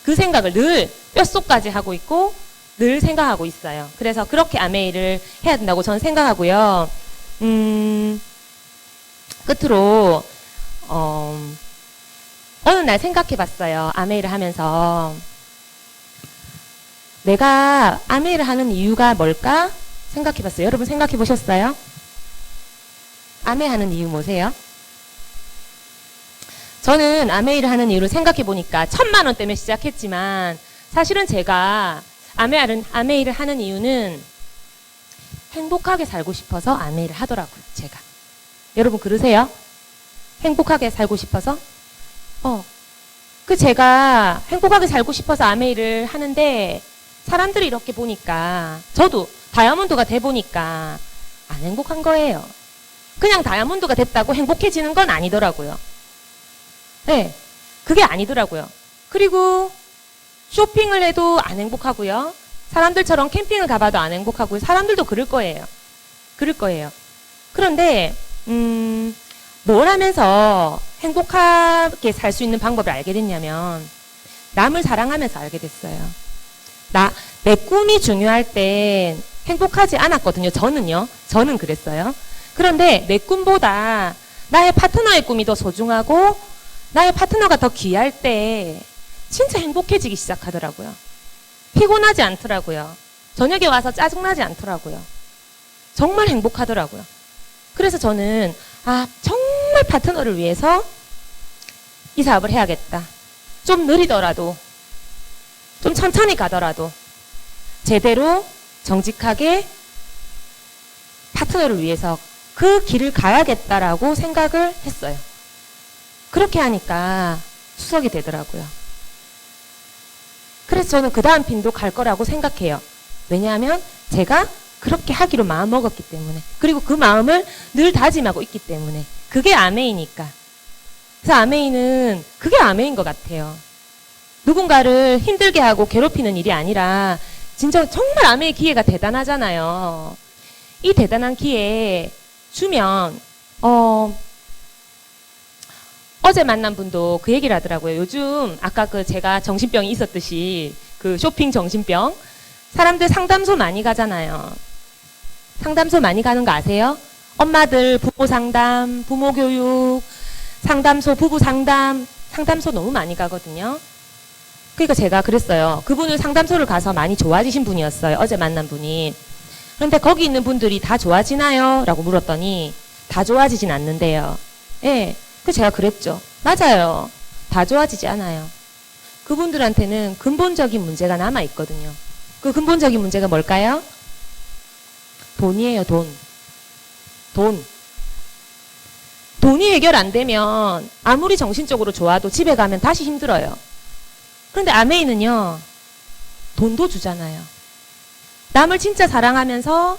그 생각을 늘 뼛속까지 하고 있고 늘 생각하고 있어요. 그래서 그렇게 아메이를 해야 된다고 저는 생각하고요. 끝으로 어느 날 생각해 봤어요. 아메이를 하면서 내가 아메이를 하는 이유가 뭘까 생각해 봤어요. 여러분 생각해 보셨어요? 아메이 하는 이유 뭐세요? 저는 아메이를 하는 이유를 생각해 보니까 1,000,000원 때문에 시작했지만 사실은 제가 아메이를 하는 이유는 행복하게 살고 싶어서 아메이를 하더라고요. 제가. 여러분 그러세요? 행복하게 살고 싶어서? 제가 행복하게 살고 싶어서 아메이를 하는데 사람들이 이렇게 보니까 저도 다이아몬드가 돼 보니까 안 행복한 거예요. 그냥 다이아몬드가 됐다고 행복해지는 건 아니더라고요. 네, 그게 아니더라고요. 그리고 쇼핑을 해도 안 행복하고요. 사람들처럼 캠핑을 가봐도 안 행복하고요. 사람들도 그럴 거예요. 그럴 거예요. 그런데 뭘 하면서 행복하게 살 수 있는 방법을 알게 됐냐면 남을 사랑하면서 알게 됐어요. 내 꿈이 중요할 땐 행복하지 않았거든요. 저는 그랬어요. 그런데 내 꿈보다 나의 파트너의 꿈이 더 소중하고 나의 파트너가 더 귀할 때 진짜 행복해지기 시작하더라고요. 피곤하지 않더라고요. 저녁에 와서 짜증나지 않더라고요. 정말 행복하더라고요. 그래서 저는 정말 파트너를 위해서 이 사업을 해야겠다. 좀 느리더라도 좀 천천히 가더라도 제대로 정직하게 파트너를 위해서 그 길을 가야겠다라고 생각을 했어요. 그렇게 하니까 수석이 되더라고요. 그래서 저는 그 다음 빈도 갈 거라고 생각해요. 왜냐하면 제가 그렇게 하기로 마음먹었기 때문에, 그리고 그 마음을 늘 다짐하고 있기 때문에. 그게 아메이니까. 그래서 아메이는 그게 아메이인 것 같아요. 누군가를 힘들게 하고 괴롭히는 일이 아니라 진짜 정말 아메이 기회가 대단하잖아요. 이 대단한 기회 주면 어제 만난 분도 그 얘기를 하더라고요. 요즘 아까 제가 정신병이 있었듯이 그 쇼핑 정신병 사람들 상담소 많이 가잖아요. 상담소 많이 가는 거 아세요? 엄마들 부모 상담, 부모 교육, 상담소, 부부 상담, 상담소 너무 많이 가거든요. 그러니까 제가 그랬어요. 그분은 상담소를 가서 많이 좋아지신 분이었어요. 어제 만난 분이. 그런데 거기 있는 분들이 다 좋아지나요? 라고 물었더니 다 좋아지진 않는데요. 예. 그래서 제가 그랬죠. 맞아요. 다 좋아지지 않아요. 그분들한테는 근본적인 문제가 남아있거든요. 그 근본적인 문제가 뭘까요? 돈이에요, 돈. 돈이 해결 안 되면 아무리 정신적으로 좋아도 집에 가면 다시 힘들어요. 그런데 아메이는요, 돈도 주잖아요. 남을 진짜 사랑하면서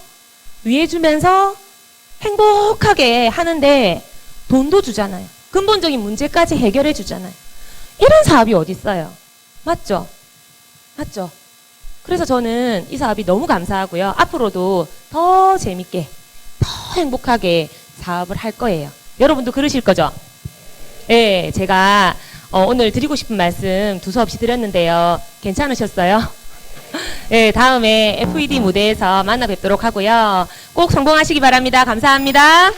위해주면서 행복하게 하는데 돈도 주잖아요. 근본적인 문제까지 해결해 주잖아요. 이런 사업이 어디 있어요? 맞죠? 맞죠? 그래서 저는 이 사업이 너무 감사하고요. 앞으로도 더 재밌게, 더 행복하게 사업을 할 거예요. 여러분도 그러실 거죠? 네, 제가 오늘 드리고 싶은 말씀 두서없이 드렸는데요. 괜찮으셨어요? 네, 다음에 FED 무대에서 만나 뵙도록 하고요. 꼭 성공하시기 바랍니다. 감사합니다.